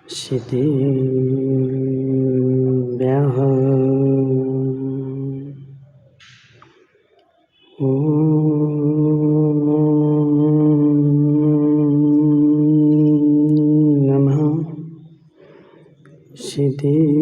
सिद्धिभ्यः नमः। सिद्धिभ्यः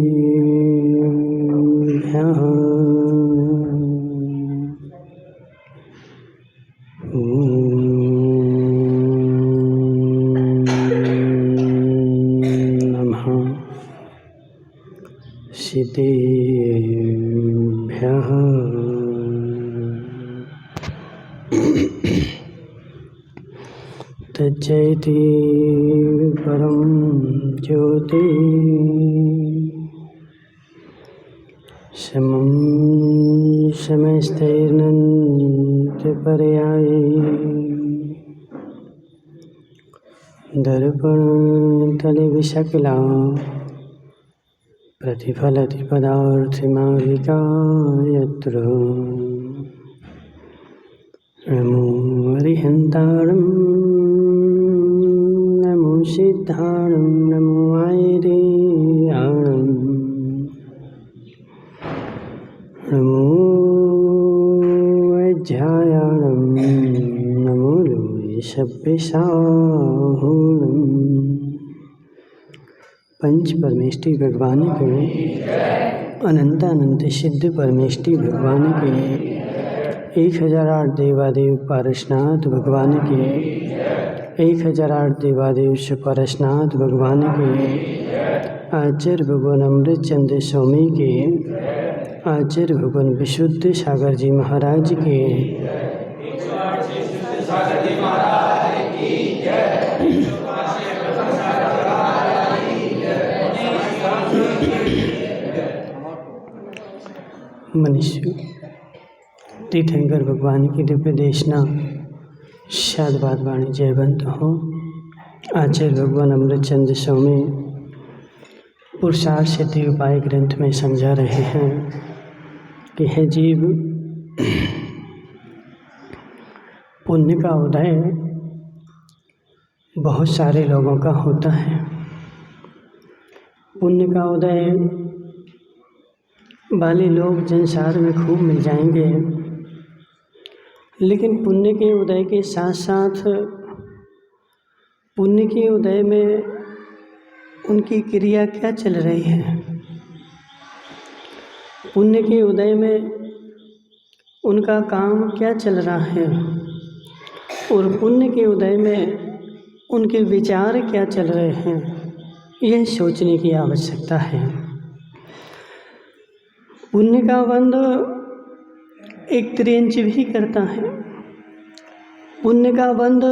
सिद्धिभ्यः तज्जयति परं ज्योति समं समस्तैर्नन्तपर्याये दर्पणतले विशकला प्रतिफलति पदार्थमालिका यत्र नमो अरिहन्ताणं नमो सिद्धाणं नमो आयर्याणं नमो अध्यायाणं नमो लोये सभ्यसाहुणम्। पंच परमेष्टि भगवान के अनंतानंत सिद्ध परमेष्टि भगवान के 1008 देवादेव पारसनाथ भगवान के 1008 देवादेव पारसनाथ भगवान के आचार्य भगवान अमृत चंद्र स्वामी के आचार्य भगवान विशुद्ध सागर जी महाराज के मनुष्य तीर्थंकर भगवान की दिव्य देशना शादबाद वाणी जयवंत हो। आचार्य भगवान अमृत चंद्र स्वामी पुरुषार्थ सिद्धि उपाय ग्रंथ में समझा रहे हैं कि हे जीव, पुण्य का उदय बहुत सारे लोगों का होता है। पुण्य का उदय वाले लोग संसार में खूब मिल जाएंगे, लेकिन पुण्य के उदय के साथ साथ पुण्य के उदय में उनकी क्रिया क्या चल रही है, पुण्य के उदय में उनका काम क्या चल रहा है और पुण्य के उदय में उनके विचार क्या चल रहे हैं, यह सोचने की आवश्यकता है। पुण्य का बंध एक त्रियंच भी करता है, पुण्य का बंध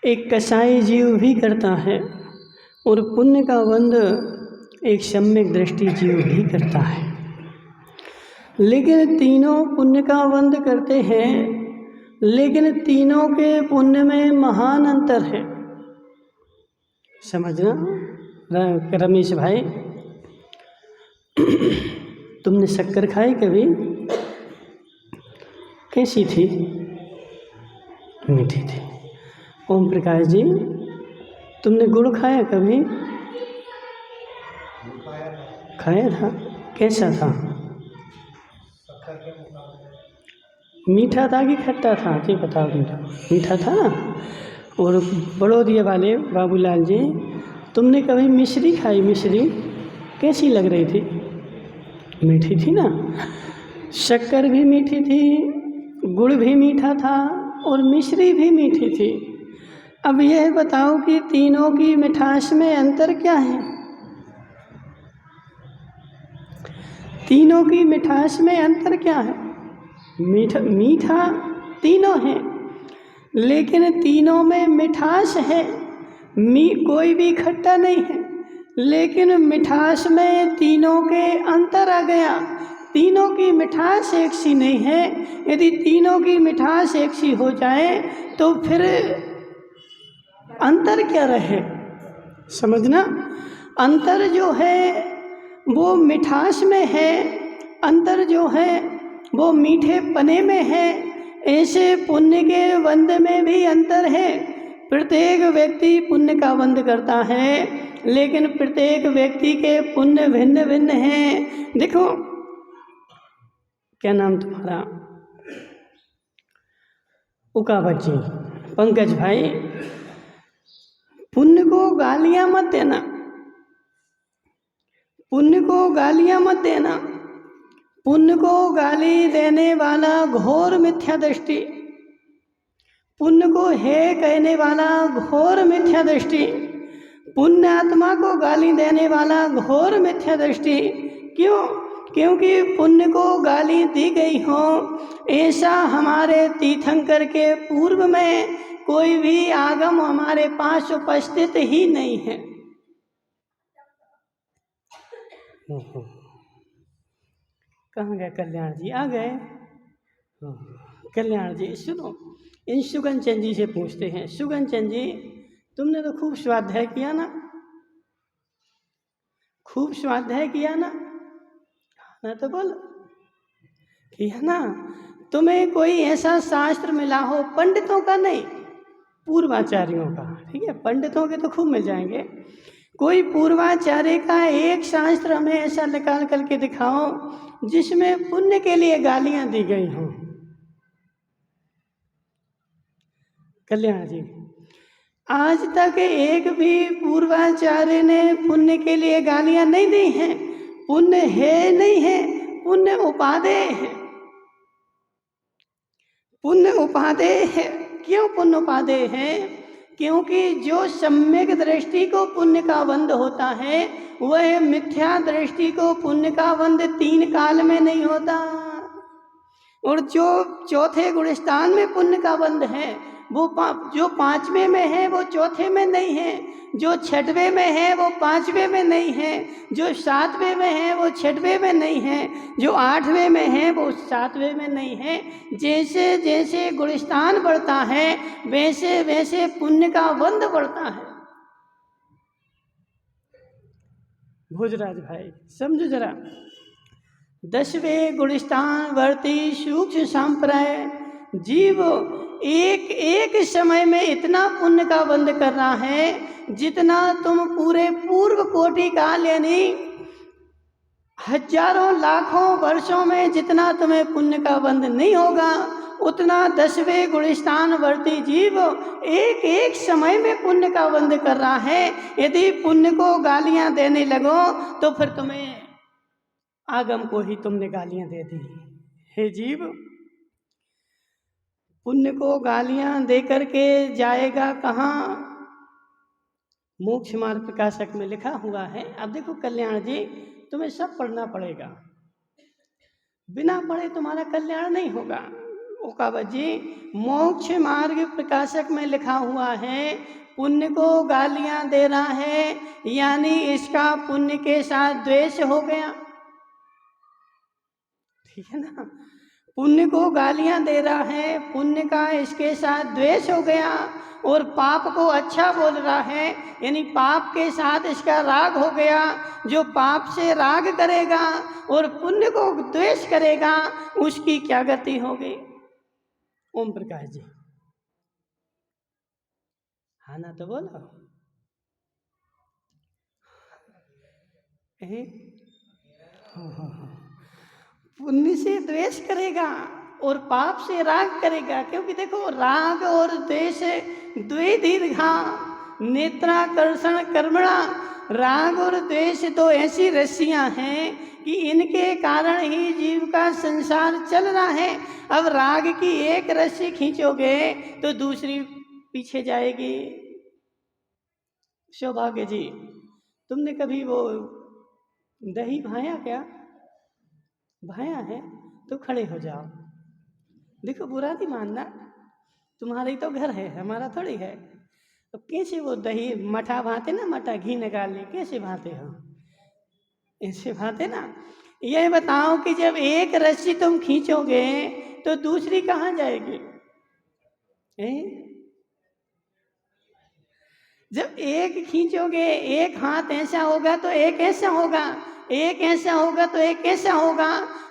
एक कसाई जीव भी करता है और पुण्य का बंध एक सम्यक दृष्टि जीव भी करता है। लेकिन तीनों पुण्य का बंध करते हैं, लेकिन तीनों के पुण्य में महान अंतर है। समझना रमेश भाई, तुमने शक्कर खाई कभी? कैसी थी? मीठी थी। ओम प्रकाश जी, तुमने गुड़ खाया कभी? खाया था। कैसा था? मीठा था कि खट्टा था? जी बताओ। मीठा था ना। और बड़ौदिया वाले बाबूलाल जी, तुमने कभी मिश्री खाई? मिश्री कैसी लग रही थी? मीठी थी ना। शक्कर भी मीठी थी, गुड़ भी मीठा था और मिश्री भी मीठी थी। अब यह बताओ कि तीनों की मिठास में अंतर क्या है? तीनों की मिठास में अंतर क्या है? मीठा तीनों है, लेकिन तीनों में मिठास है। कोई भी खट्टा नहीं है, लेकिन मिठास में तीनों के अंतर आ गया। तीनों की मिठास एक सी नहीं है। यदि तीनों की मिठास एक सी हो जाए तो फिर अंतर क्या रहे? समझना, अंतर जो है वो मिठास में है, अंतर जो है वो मीठे पने में है। ऐसे पुण्य के बंध में भी अंतर है। प्रत्येक व्यक्ति पुण्य का बंध करता है लेकिन प्रत्येक व्यक्ति के पुण्य भिन्न भिन्न हैं। देखो, क्या नाम तुम्हारा? उकावत जी। पंकज भाई, पुण्य को गालियां मत देना, पुण्य को गालियां मत देना। पुण्य को गाली देने वाला घोर मिथ्या दृष्टि, पुण्य को हे कहने वाला घोर मिथ्या दृष्टि, पुण्य आत्मा को गाली देने वाला घोर मिथ्या दृष्टि। क्यों? क्योंकि पुण्य को गाली दी गई हो, ऐसा हमारे तीर्थंकर के पूर्व में कोई भी आगम हमारे पास उपस्थित ही नहीं है। कहाँ गए कल्याण जी? आ गए। कल्याण जी सुनो, इन सुगन चंद जी से पूछते हैं। सुगन चंद जी, तुमने तो खूब स्वाध्याय किया ना? खूब स्वाध्याय किया ना? ना तो बोलो, किया ना? तुम्हें कोई ऐसा शास्त्र मिला हो, पंडितों का नहीं, पूर्वाचार्यों का, ठीक है? पंडितों के तो खूब मिल जाएंगे। कोई पूर्वाचार्य का एक शास्त्र हमें ऐसा निकाल करके दिखाओ जिसमें पुण्य के लिए गालियां दी गई हों। कल्याण जी, आज तक एक भी पूर्वाचार्य ने पुण्य के लिए गालियां नहीं दी हैं। पुण्य है नहीं है, पुण्य उपादेय है, पुण्य उपादेय है। क्यों पुण्य उपादेय है? क्योंकि जो सम्यक दृष्टि को पुण्य का बंध होता है, वह मिथ्या दृष्टि को पुण्य का बंध 3 काल में नहीं होता। और जो चौथे गुणस्थान में पुण्य का बंध है, वो जो 5वें में है वो चौथे में नहीं है, जो 6वें में है वो 5वें में नहीं है, जो 7वें में है वो 6वें में नहीं है, जो 8वें में है वो 7वें में नहीं है। जैसे जैसे गुणस्थान बढ़ता है, वैसे वैसे पुण्य का बंध बढ़ता है। भोजराज भाई समझो जरा, 10वें गुणस्थान वर्ती सूक्ष्म संप्रदाय जीव एक एक समय में इतना पुण्य का बंध कर रहा है जितना तुम पूरे पूर्व कोटि काल यानी हजारों लाखों वर्षों में जितना तुम्हें पुण्य का बंध नहीं होगा, उतना 10वें गुणस्थान वर्ती जीव एक एक समय में पुण्य का बंध कर रहा है। यदि पुण्य को गालियां देने लगो तो फिर तुम्हें आगम को ही तुमने गालियां दे दी। हे जीव, पुण्य को गालियां दे करके जाएगा कहाँ? मोक्ष मार्ग प्रकाशक में लिखा हुआ है। अब देखो कल्याण जी, तुम्हें सब पढ़ना पड़ेगा, बिना पढ़े तुम्हारा कल्याण नहीं होगा। ओकावत जी, मोक्ष मार्ग प्रकाशक में लिखा हुआ है, पुण्य को गालियां दे रहा है यानी इसका पुण्य के साथ द्वेष हो गया, ठीक है ना? पुण्य को गालियां दे रहा है, पुण्य का इसके साथ द्वेष हो गया, और पाप को अच्छा बोल रहा है यानी पाप के साथ इसका राग हो गया। जो पाप से राग करेगा और पुण्य को द्वेष करेगा, उसकी क्या गति होगी? ओम प्रकाश जी, हाँ ना तो बोलो। पुण्य से द्वेष करेगा और पाप से राग करेगा, क्योंकि देखो राग और द्वेष द्वे दीर्घा नेत्राकर्षण कर्मणा। राग और द्वेष तो ऐसी रस्सियां हैं कि इनके कारण ही जीव का संसार चल रहा है। अब राग की एक रस्सी खींचोगे तो दूसरी पीछे जाएगी। सौभाग्य जी, तुमने कभी वो दही भाया क्या? भाया है तो खड़े हो जाओ। देखो बुरा नहीं मानना, तुम्हारा ही तो घर है, हमारा थोड़ी है। तो कैसे वो दही मठा भाते ना, मठा घी निकाल ले, कैसे भाते हो? ऐसे भाते ना। ये बताओ कि जब एक रस्सी तुम खींचोगे तो दूसरी कहाँ जाएगी? जब एक खींचोगे, एक हाथ ऐसा होगा तो एक ऐसा होगा, एक ऐसा होगा तो एक ऐसा होगा।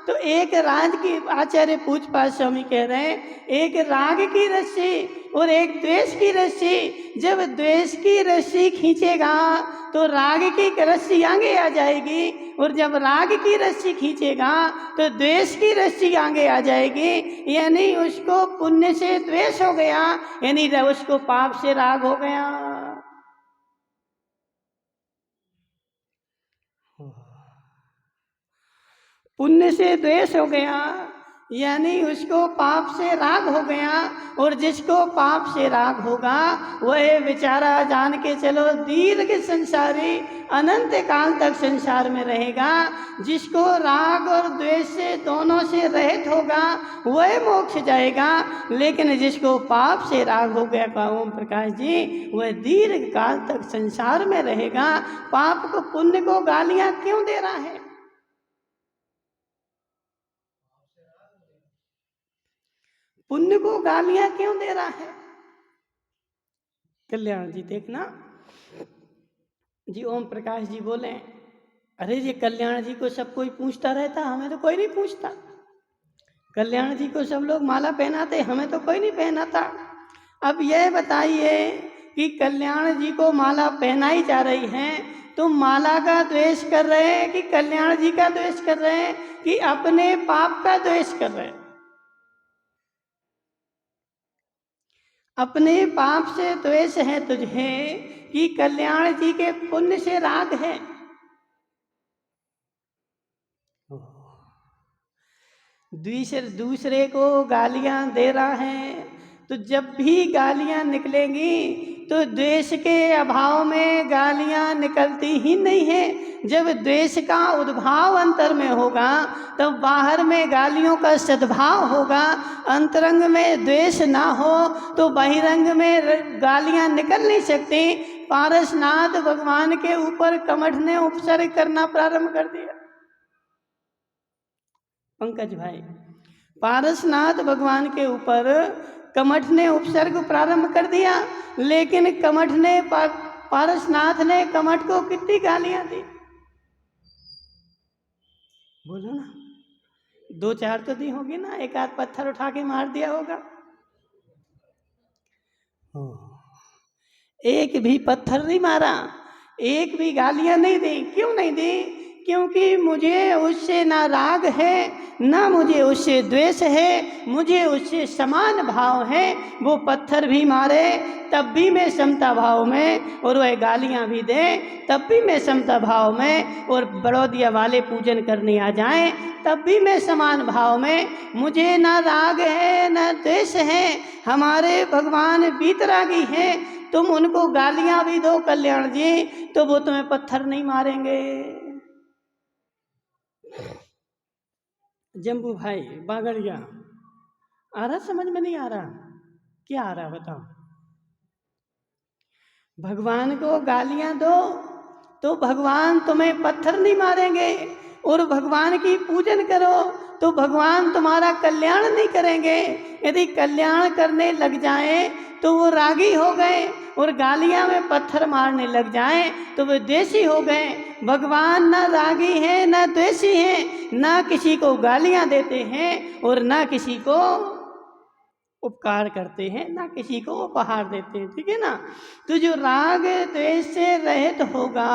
तो एक राग की, आचार्य पूजपाद स्वामी कह रहे हैं, एक राग की रस्सी और एक द्वेष की रस्सी। जब द्वेष की रस्सी खींचेगा तो राग की रस्सी आगे आ जाएगी, और जब राग की रस्सी खींचेगा तो द्वेष की रस्सी आगे आ जाएगी। यानी उसको पुण्य से द्वेष हो गया, यानी उसको पाप से राग हो गया। पुण्य से द्वेष हो गया, यानी उसको पाप से राग हो गया। और जिसको पाप से राग होगा वह बेचारा जान के चलो दीर्घ संसारी अनंत काल तक संसार में रहेगा। जिसको राग और द्वेष से दोनों से रहित होगा वह मोक्ष जाएगा, लेकिन जिसको पाप से राग हो गया ओम प्रकाश जी, वह दीर्घ काल तक संसार में रहेगा। पाप को पुण्य को गालियां क्यों दे रहा है? पुण्य को गालियां क्यों दे रहा है? कल्याण जी देखना जी, ओम प्रकाश जी बोले, अरे जी कल्याण जी को सब कोई पूछता रहता, हमें तो कोई नहीं पूछता। कल्याण जी को सब लोग माला पहनाते, हमें तो कोई नहीं पहनाता। अब यह बताइए कि कल्याण जी को माला पहनाई जा रही है, तुम माला का द्वेष कर रहे हैं कि कल्याण जी का द्वेष कर रहे हैं कि अपने पाप का द्वेष कर रहे हैं? अपने पाप से द्वेष है तुझे कि कल्याण जी के पुण्य से राग है? दूसरे को गालियां दे रहा है, तो जब भी गालियां निकलेंगी तो द्वेष के अभाव में गालियां निकलती ही नहीं है। जब द्वेष का उद्भाव अंतर में होगा तब बाहर में गालियों का सद्भाव होगा। अंतरंग में द्वेष ना हो तो बहिरंग में गालियां निकल नहीं सकती। पारसनाथ भगवान के ऊपर कमठ ने उपसर्ग करना प्रारंभ कर दिया। पंकज भाई, पारसनाथ भगवान के ऊपर कमठ ने उपसर्ग प्रारंभ कर दिया, लेकिन कमठ ने पारसनाथ ने कमठ को कितनी गालियां दी? बोलो ना, 2-4 तो दी होगी ना, एक आध पत्थर उठा के मार दिया होगा। एक भी पत्थर नहीं मारा, एक भी गालियां नहीं दी। क्यों नहीं दी? क्योंकि मुझे उससे ना राग है ना मुझे उससे द्वेष है, मुझे उससे समान भाव है। वो पत्थर भी मारे तब भी मैं समता भाव में, और वह गालियां भी दे तब भी मैं समता भाव में, और बड़ौदिया वाले पूजन करने आ जाएं तब भी मैं समान भाव में। मुझे ना राग है ना द्वेष है, हमारे भगवान वीतरागी हैं। तुम उनको गालियां भी दो कल्याण जी तो वो तुम्हें पत्थर नहीं मारेंगे। जम्बू भाई बागड़िया, आ रहा? समझ में नहीं आ रहा? क्या आ रहा बताओ? भगवान को गालियां दो तो भगवान तुम्हें पत्थर नहीं मारेंगे, और भगवान की पूजन करो तो भगवान तुम्हारा कल्याण नहीं करेंगे। यदि कल्याण करने लग जाएं तो वो रागी हो गए, और गालियां में पत्थर मारने लग जाएं तो वे द्वेषी हो गए। भगवान ना रागी हैं ना द्वेषी हैं, ना किसी को गालियां देते हैं और ना किसी को उपकार करते हैं, ना किसी को उपहार देते हैं। ठीक है ना? तो जो राग द्वेष से रहित होगा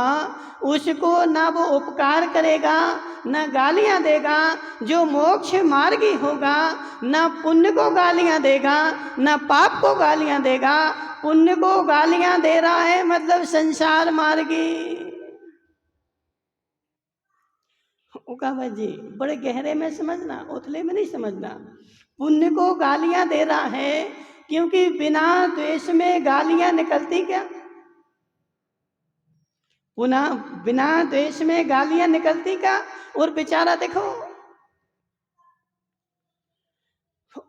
उसको ना वो उपकार करेगा ना गालियां देगा। जो मोक्ष मार्गी होगा ना पुण्य को गालियां देगा ना पाप को गालियां देगा। पुण्य को गालियां दे रहा है मतलब संसार मार्गी। उकावत जी बड़े गहरे में समझना, उथले में नहीं समझना। पुण्य को गालियां दे रहा है क्योंकि बिना द्वेष में गालियां निकलती क्या? पुनः बिना द्वेष में गालियां निकलती क्या? और बेचारा देखो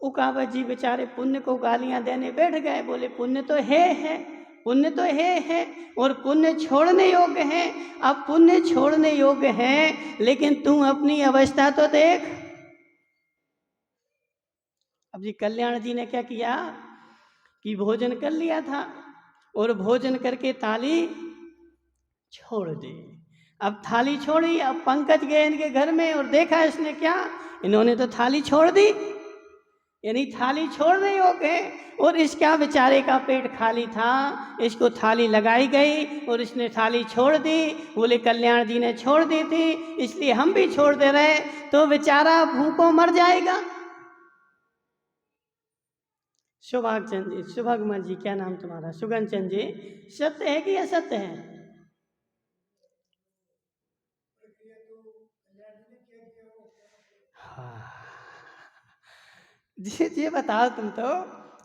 उकावत जी बेचारे पुण्य को गालियां देने बैठ गए। बोले पुण्य तो है, पुण्य तो है और पुण्य छोड़ने योग्य है। अब पुण्य छोड़ने योग्य है लेकिन तू अपनी अवस्था तो देख। अब जी कल्याण जी ने क्या किया कि भोजन कर लिया था और भोजन करके थाली छोड़ दी। अब थाली छोड़ी, अब पंकज गए इनके घर में और देखा इसने क्या, इन्होंने तो थाली छोड़ दी। यानी थाली छोड़ रहे हो के, और इसका बेचारे का पेट खाली था, इसको थाली लगाई गई और इसने थाली छोड़ दी। बोले कल्याण जी ने छोड़ दी थी, इसलिए हम भी छोड़ दे रहे, तो बेचारा भूखों मर जाएगा। सौभाग्य चंद जी, सौभाग्यमल जी, क्या नाम तुम्हारा? सुगन चंद जी, सत्य है कि असत्य है? हाँ जी, ये बताओ तुम तो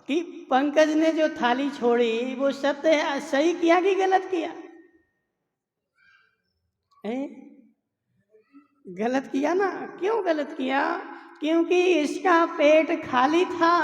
कि पंकज ने जो थाली छोड़ी वो सत्य है, सही किया कि गलत किया? गलत किया ना। क्यों गलत किया? क्योंकि इसका पेट खाली था,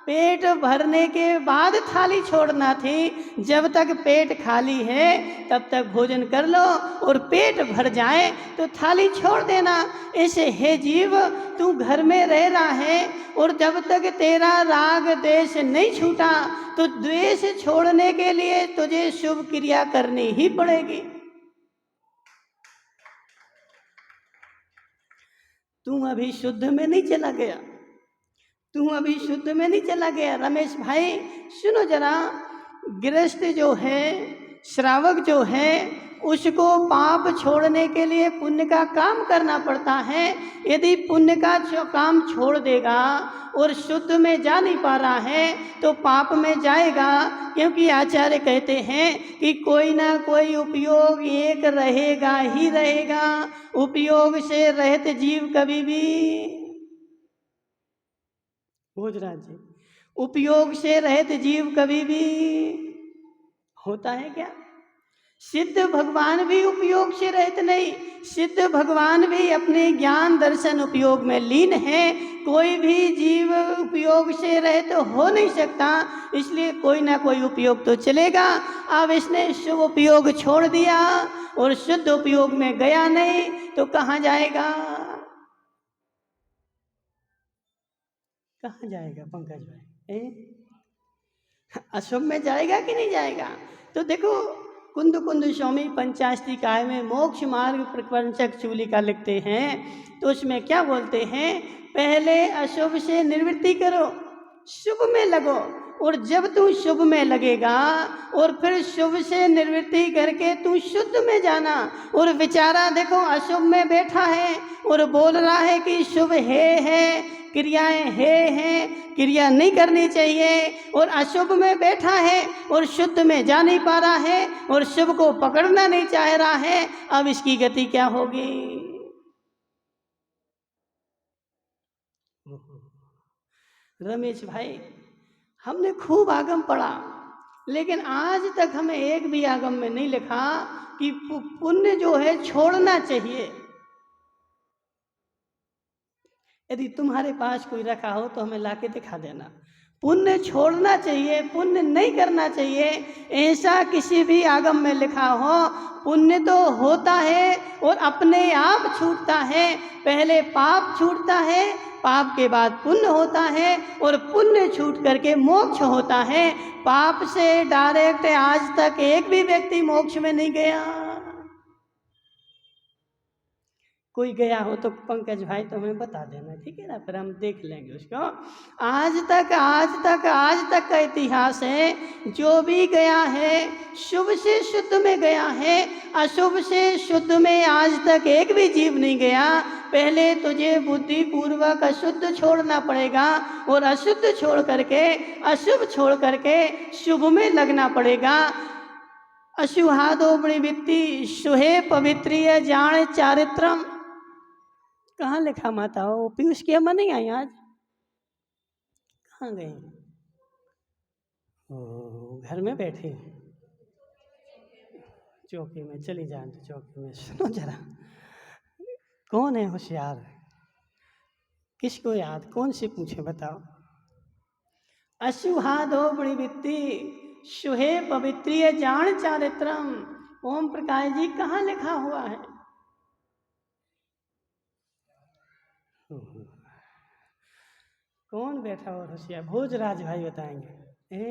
पेट भरने के बाद थाली छोड़ना थी। जब तक पेट खाली है तब तक भोजन कर लो, और पेट भर जाए तो थाली छोड़ देना। ऐसे हे जीव, तू घर में रह रहा है, और जब तक तेरा राग द्वेष नहीं छूटा तो द्वेष छोड़ने के लिए तुझे शुभ क्रिया करनी ही पड़ेगी। तू अभी शुद्ध में नहीं चला गया, तू अभी शुद्ध में नहीं चला गया। रमेश भाई सुनो जरा, गृहस्थ जो है, श्रावक जो है, उसको पाप छोड़ने के लिए पुण्य का काम करना पड़ता है। यदि पुण्य का काम छोड़ देगा और शुद्ध में जा नहीं पा रहा है तो पाप में जाएगा। क्योंकि आचार्य कहते हैं कि कोई ना कोई उपयोग एक रहेगा ही रहेगा, उपयोग से रहित जीव कभी भी, भोजराज जी, उपयोग से रहित जीव कभी भी होता है क्या? सिद्ध भगवान भी उपयोग से रहित नहीं, सिद्ध भगवान भी अपने ज्ञान दर्शन उपयोग में लीन है। कोई भी जीव उपयोग से रहित हो नहीं सकता, इसलिए कोई ना कोई उपयोग तो चलेगा। अब इसने शुभ उपयोग छोड़ दिया और शुद्ध उपयोग में गया नहीं तो कहाँ जाएगा? कहाँ जाएगा पंकज भाई? अशुभ में जाएगा कि नहीं जाएगा? तो देखो, कुंद कुंद स्वामी पंचाष्टिकाय में मोक्ष मार्ग प्रपंचक चूलिका लिखते हैं, तो उसमें क्या बोलते हैं? पहले अशुभ से निवृत्ति करो, शुभ में लगो, और जब तू शुभ में लगेगा और फिर शुभ से निवृत्ति करके तू शुद्ध में जाना। और बेचारा देखो अशुभ में बैठा है और बोल रहा है कि शुभ है, क्रियाएं हैं, क्रिया नहीं करनी चाहिए, और अशुभ में बैठा है और शुद्ध में जा नहीं पा रहा है और शुभ को पकड़ना नहीं चाह रहा है। अब इसकी गति क्या होगी? रमेश भाई, हमने खूब आगम पढ़ा, लेकिन आज तक हमें एक भी आगम में नहीं लिखा कि पुण्य जो है छोड़ना चाहिए। यदि तुम्हारे पास कोई रखा हो तो हमें लाके दिखा देना। पुण्य छोड़ना चाहिए, पुण्य नहीं करना चाहिए, ऐसा किसी भी आगम में लिखा हो? पुण्य तो होता है और अपने आप छूटता है। पहले पाप छूटता है, पाप के बाद पुण्य होता है, और पुण्य छूट करके मोक्ष होता है। पाप से डायरेक्ट आज तक एक भी व्यक्ति मोक्ष में नहीं गया। कोई गया हो तो पंकज भाई तो हमें बता देना, ठीक है ना, फिर हम देख लेंगे उसको। आज तक का इतिहास है, जो भी गया है शुभ से शुद्ध में गया है, अशुभ से शुद्ध में आज तक एक भी जीव नहीं गया। पहले तुझे बुद्धि पूर्वक अशुद्ध छोड़ना पड़ेगा, और अशुद्ध छोड़ करके, अशुभ छोड़ करके शुभ में लगना पड़ेगा। अशुहादो वृत्ति सुहे पवित्रीय जान चारित्रम। कहाँ लिखा माता हो? पीयूष की अम्मा नहीं आई आज? कहाँ गई? ओ, घर में बैठी चौकी में, चली जाए तो चौकी में। सुनो जरा, कौन है होशियार? किसको याद, कौन से पूछे बताओ? अशुहादो वृत्ति सुहे पवित्रीय जान चारित्रम। ओम प्रकाश जी, कहाँ लिखा हुआ है? कौन बैठा और होशियार? भोजराज भाई बताएंगे।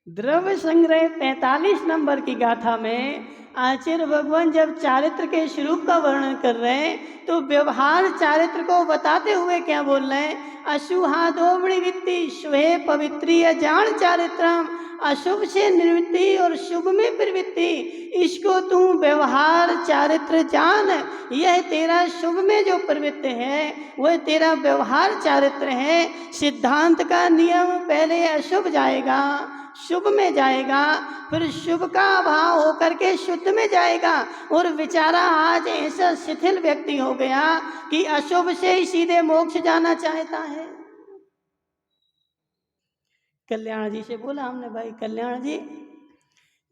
द्रव्य संग्रह 45 नंबर की गाथा में आचार्य भगवान जब चारित्र के स्वरूप का वर्णन कर रहे हैं तो व्यवहार चारित्र को बताते हुए क्या बोल रहे हैं? अशुहादोवणी वित्ति शुभे पवित्रीय जान चारित्रम, अशुभ से निवृत्ति और शुभ में प्रवृत्ति, इसको तू व्यवहार चारित्र जान। यह तेरा शुभ में जो प्रवृत्ति है वह तेरा व्यवहार चारित्र है। सिद्धांत का नियम पहले अशुभ जाएगा, शुभ में जाएगा, फिर शुभ का अभाव होकर के शुद्ध में जाएगा। और बेचारा आज ऐसा शिथिल व्यक्ति हो गया कि अशुभ से ही सीधे मोक्ष जाना चाहता है। कल्याण जी से बोला हमने, भाई कल्याण जी,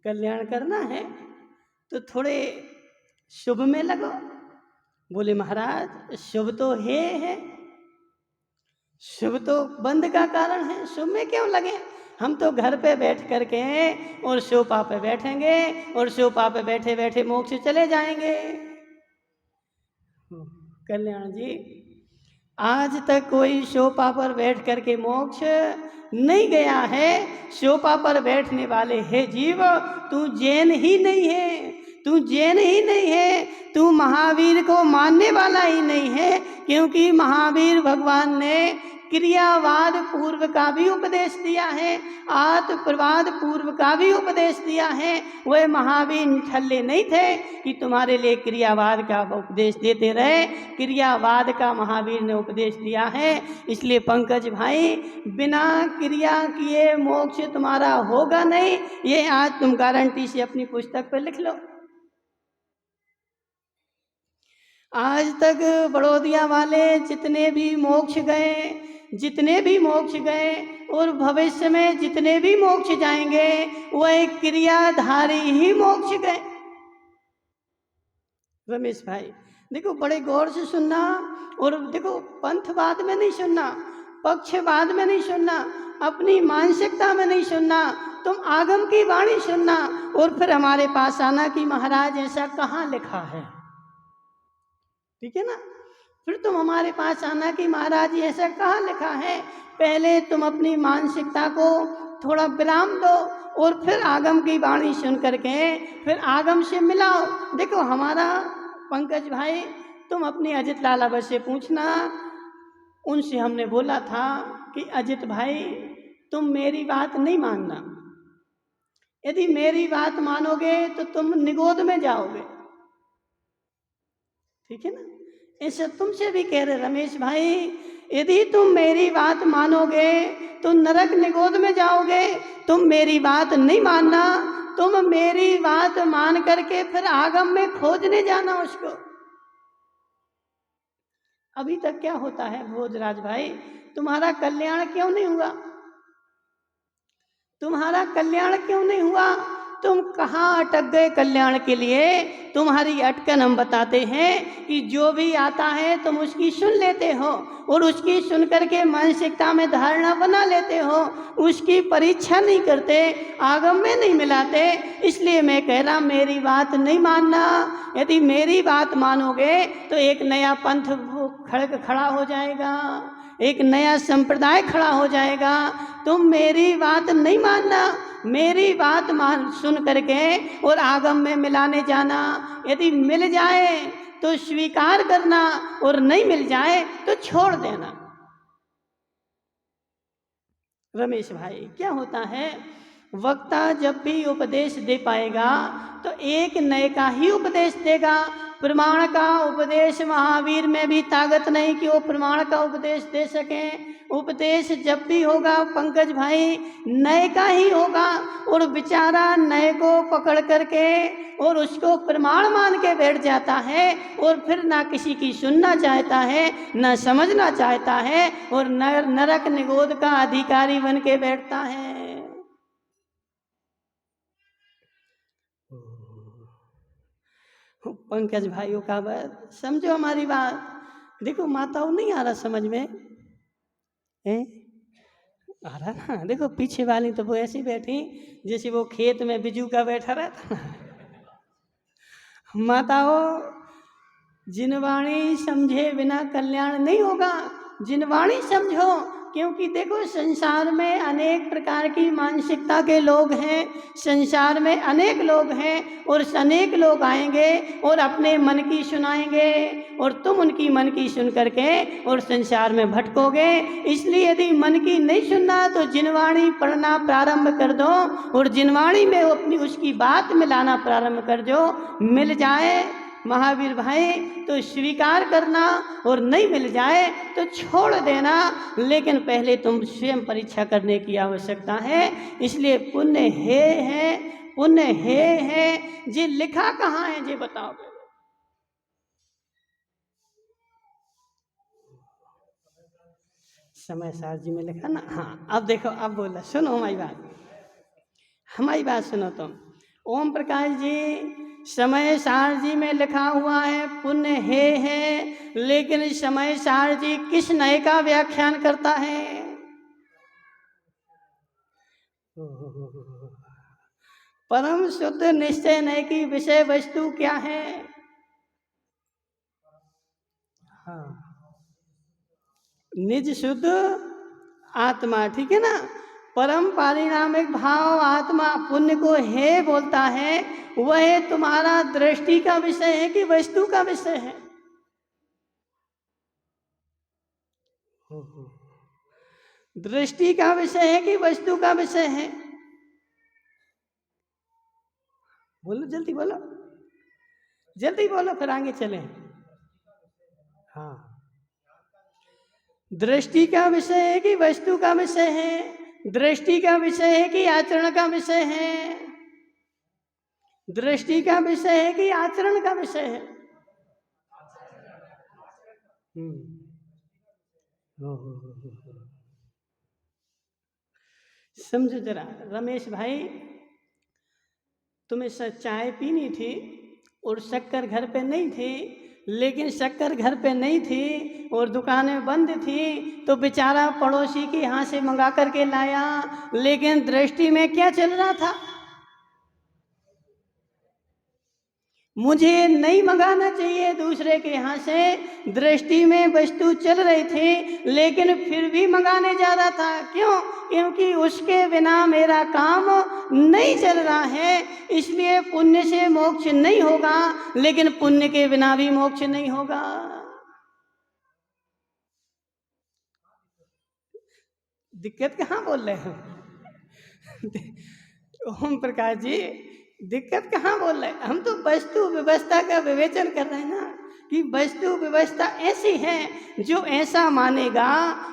कल्याण करना है तो थोड़े शुभ में लगो। बोले महाराज शुभ तो है, शुभ तो बंद का कारण है, शुभ में क्यों लगे? हम तो घर पे बैठ करके और सोफा पे बैठेंगे और सोफा पे बैठे बैठे मोक्ष चले जाएंगे। कल्याण जी, आज तक कोई सोफा पर बैठ करके मोक्ष नहीं गया है। सोफा पर बैठने वाले हे जीव, तू जैन ही नहीं है, तू जैन ही नहीं है, तू महावीर को मानने वाला ही नहीं है। क्योंकि महावीर भगवान ने क्रियावाद पूर्व का भी उपदेश दिया है, आत्मप्रवाद पूर्व का भी उपदेश दिया है। वह महावीर ठल्ले नहीं थे कि तुम्हारे लिए क्रियावाद का उपदेश देते रहे, क्रियावाद का महावीर ने उपदेश दिया है। इसलिए पंकज भाई, बिना क्रिया किए मोक्ष तुम्हारा होगा नहीं, ये आज तुम गारंटी से अपनी पुस्तक पर लिख लो। आज तक बड़ौदिया वाले जितने भी मोक्ष गए, जितने भी मोक्ष गए और भविष्य में जितने भी मोक्ष जाएंगे वह क्रियाधारी ही मोक्ष गए। रमेश भाई देखो, बड़े गौर से सुनना, और देखो पंथवाद में नहीं सुनना, पक्षवाद में नहीं सुनना, अपनी मानसिकता में नहीं सुनना, तुम आगम की वाणी सुनना और फिर हमारे पास आना कि महाराज ऐसा कहाँ लिखा है। ठीक है ना? फिर तुम हमारे पास आना कि महाराज ये ऐसा कहाँ लिखा है। पहले तुम अपनी मानसिकता को थोड़ा विराम दो और फिर आगम की वाणी सुन करके फिर आगम से मिलाओ। देखो हमारा पंकज भाई, तुम अपनी अजित लाला से पूछना, उनसे हमने बोला था कि अजित भाई तुम मेरी बात नहीं मानना, यदि मेरी बात मानोगे तो तुम निगोद में जाओगे। ठीक है ना? ऐसा तुमसे भी कह रहे रमेश भाई, यदि तुम मेरी बात मानोगे तो नरक निगोद में जाओगे। तुम मेरी बात नहीं मानना, तुम मेरी बात मान करके फिर आगम में खोजने जाना उसको। अभी तक क्या होता है भोजराज भाई, तुम्हारा कल्याण क्यों नहीं हुआ? तुम्हारा कल्याण क्यों नहीं हुआ? तुम कहाँ अटक गए कल्याण के लिए? तुम्हारी अटकन हम बताते हैं कि जो भी आता है तुम उसकी सुन लेते हो और उसकी सुन करके मानसिकता में धारणा बना लेते हो, उसकी परीक्षा नहीं करते, आगम में नहीं मिलाते। इसलिए मैं कह रहा मेरी बात नहीं मानना। यदि मेरी बात मानोगे तो एक नया पंथ खड़ा हो जाएगा, एक नया संप्रदाय खड़ा हो जाएगा। तुम मेरी बात नहीं मानना, मेरी बात सुन करके और आगम में मिलाने जाना। यदि मिल जाए तो स्वीकार करना और नहीं मिल जाए तो छोड़ देना। रमेश भाई क्या होता है, वक्ता जब भी उपदेश दे पाएगा तो एक नए का ही उपदेश देगा। प्रमाण का उपदेश महावीर में भी ताकत नहीं कि वो प्रमाण का उपदेश दे सकें। उपदेश जब भी होगा पंकज भाई नए का ही होगा, और बेचारा नए को पकड़ करके और उसको प्रमाण मान के बैठ जाता है और फिर ना किसी की सुनना चाहता है, ना समझना चाहता है, और नरक निगोद का अधिकारी बन के बैठता है। पंकज भाइयों का बात समझो, हमारी बात देखो। माताओं नहीं आ रहा समझ में आ रहा ना? देखो पीछे वाली तो वो ऐसी बैठी जैसे वो खेत में बिजू का बैठा रहता ना। माताओं, जिनवाणी समझे बिना कल्याण नहीं होगा। जिनवाणी समझो, क्योंकि देखो संसार में अनेक प्रकार की मानसिकता के लोग हैं, संसार में अनेक लोग हैं और अनेक लोग आएंगे और अपने मन की सुनाएंगे और तुम उनकी मन की सुन करके और संसार में भटकोगे। इसलिए यदि मन की नहीं सुनना तो जिनवाणी पढ़ना प्रारंभ कर दो और जिनवाणी में अपनी उसकी बात मिलाना प्रारंभ कर दो। मिल जाए महावीर भाई तो स्वीकार करना और नहीं मिल जाए तो छोड़ देना, लेकिन पहले तुम स्वयं परीक्षा करने की आवश्यकता है। इसलिए पुण्य है, पुण्य है जी लिखा कहाँ है जी बताओ। समय सार जी में लिखा ना। हाँ अब देखो, अब बोला, सुनो हमारी बात सुनो तुम। ओम प्रकाश जी समय सार जी में लिखा हुआ है पुण्य है, लेकिन समय सार जी किस नए का व्याख्यान करता है? परम शुद्ध निश्चय नय की विषय वस्तु क्या है? हाँ, निज शुद्ध आत्मा, ठीक है ना। परम पारिणामिक भाव आत्मा पुण्य को है बोलता है, वह तुम्हारा दृष्टि का विषय है कि वस्तु का विषय है? दृष्टि का विषय है कि वस्तु का विषय है? बोलो जल्दी बोलो, जल्दी बोलो फिर आगे चले। हाँ, दृष्टि का विषय है कि वस्तु का विषय है? दृष्टि का विषय है कि आचरण का विषय है? दृष्टि का विषय है कि आचरण का विषय है? समझो जरा रमेश भाई, तुम्हें चाय पीनी थी और शक्कर घर पे नहीं थी, लेकिन शक्कर घर पे नहीं थी और दुकानें बंद थी तो बेचारा पड़ोसी के यहाँ से मंगा करके लाया, लेकिन दृष्टि में क्या चल रहा था? मुझे नहीं मंगाना चाहिए दूसरे के यहाँ से, दृष्टि में वस्तु चल रही थी लेकिन फिर भी मंगाने जा रहा था। क्यों? क्योंकि उसके बिना मेरा काम नहीं चल रहा है। इसलिए पुण्य से मोक्ष नहीं होगा, लेकिन पुण्य के बिना भी मोक्ष नहीं होगा। दिक्कत कहाँ बोल रहे हो? ओम प्रकाश जी, दिक्कत कहाँ बोल रहे हैं? हम तो वस्तु व्यवस्था का विवेचन कर रहे हैं ना, कि वस्तु व्यवस्था ऐसी है जो ऐसा मानेगा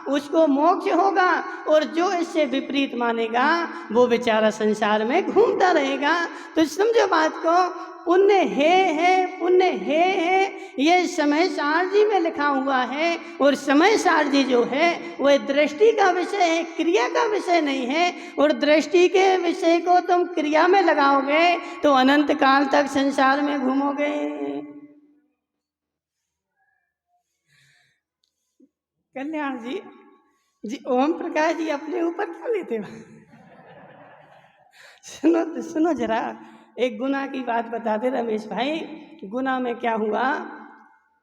उसको मोक्ष होगा, और जो इससे विपरीत मानेगा वो बेचारा संसार में घूमता रहेगा। तो समझो बात को, पुण्य है, पुण्य है, ये समय सार जी में लिखा हुआ है। और समय सार जी जो है वह दृष्टि का विषय है, क्रिया का विषय नहीं है। और दृष्टि के विषय को तुम क्रिया में लगाओगे तो अनंत काल तक संसार में घूमोगे। कल्याण जी, जी ओम प्रकाश जी अपने ऊपर क्या लेते हो? सुनो जरा, एक गुना की बात बता दे रमेश भाई। गुना में क्या हुआ,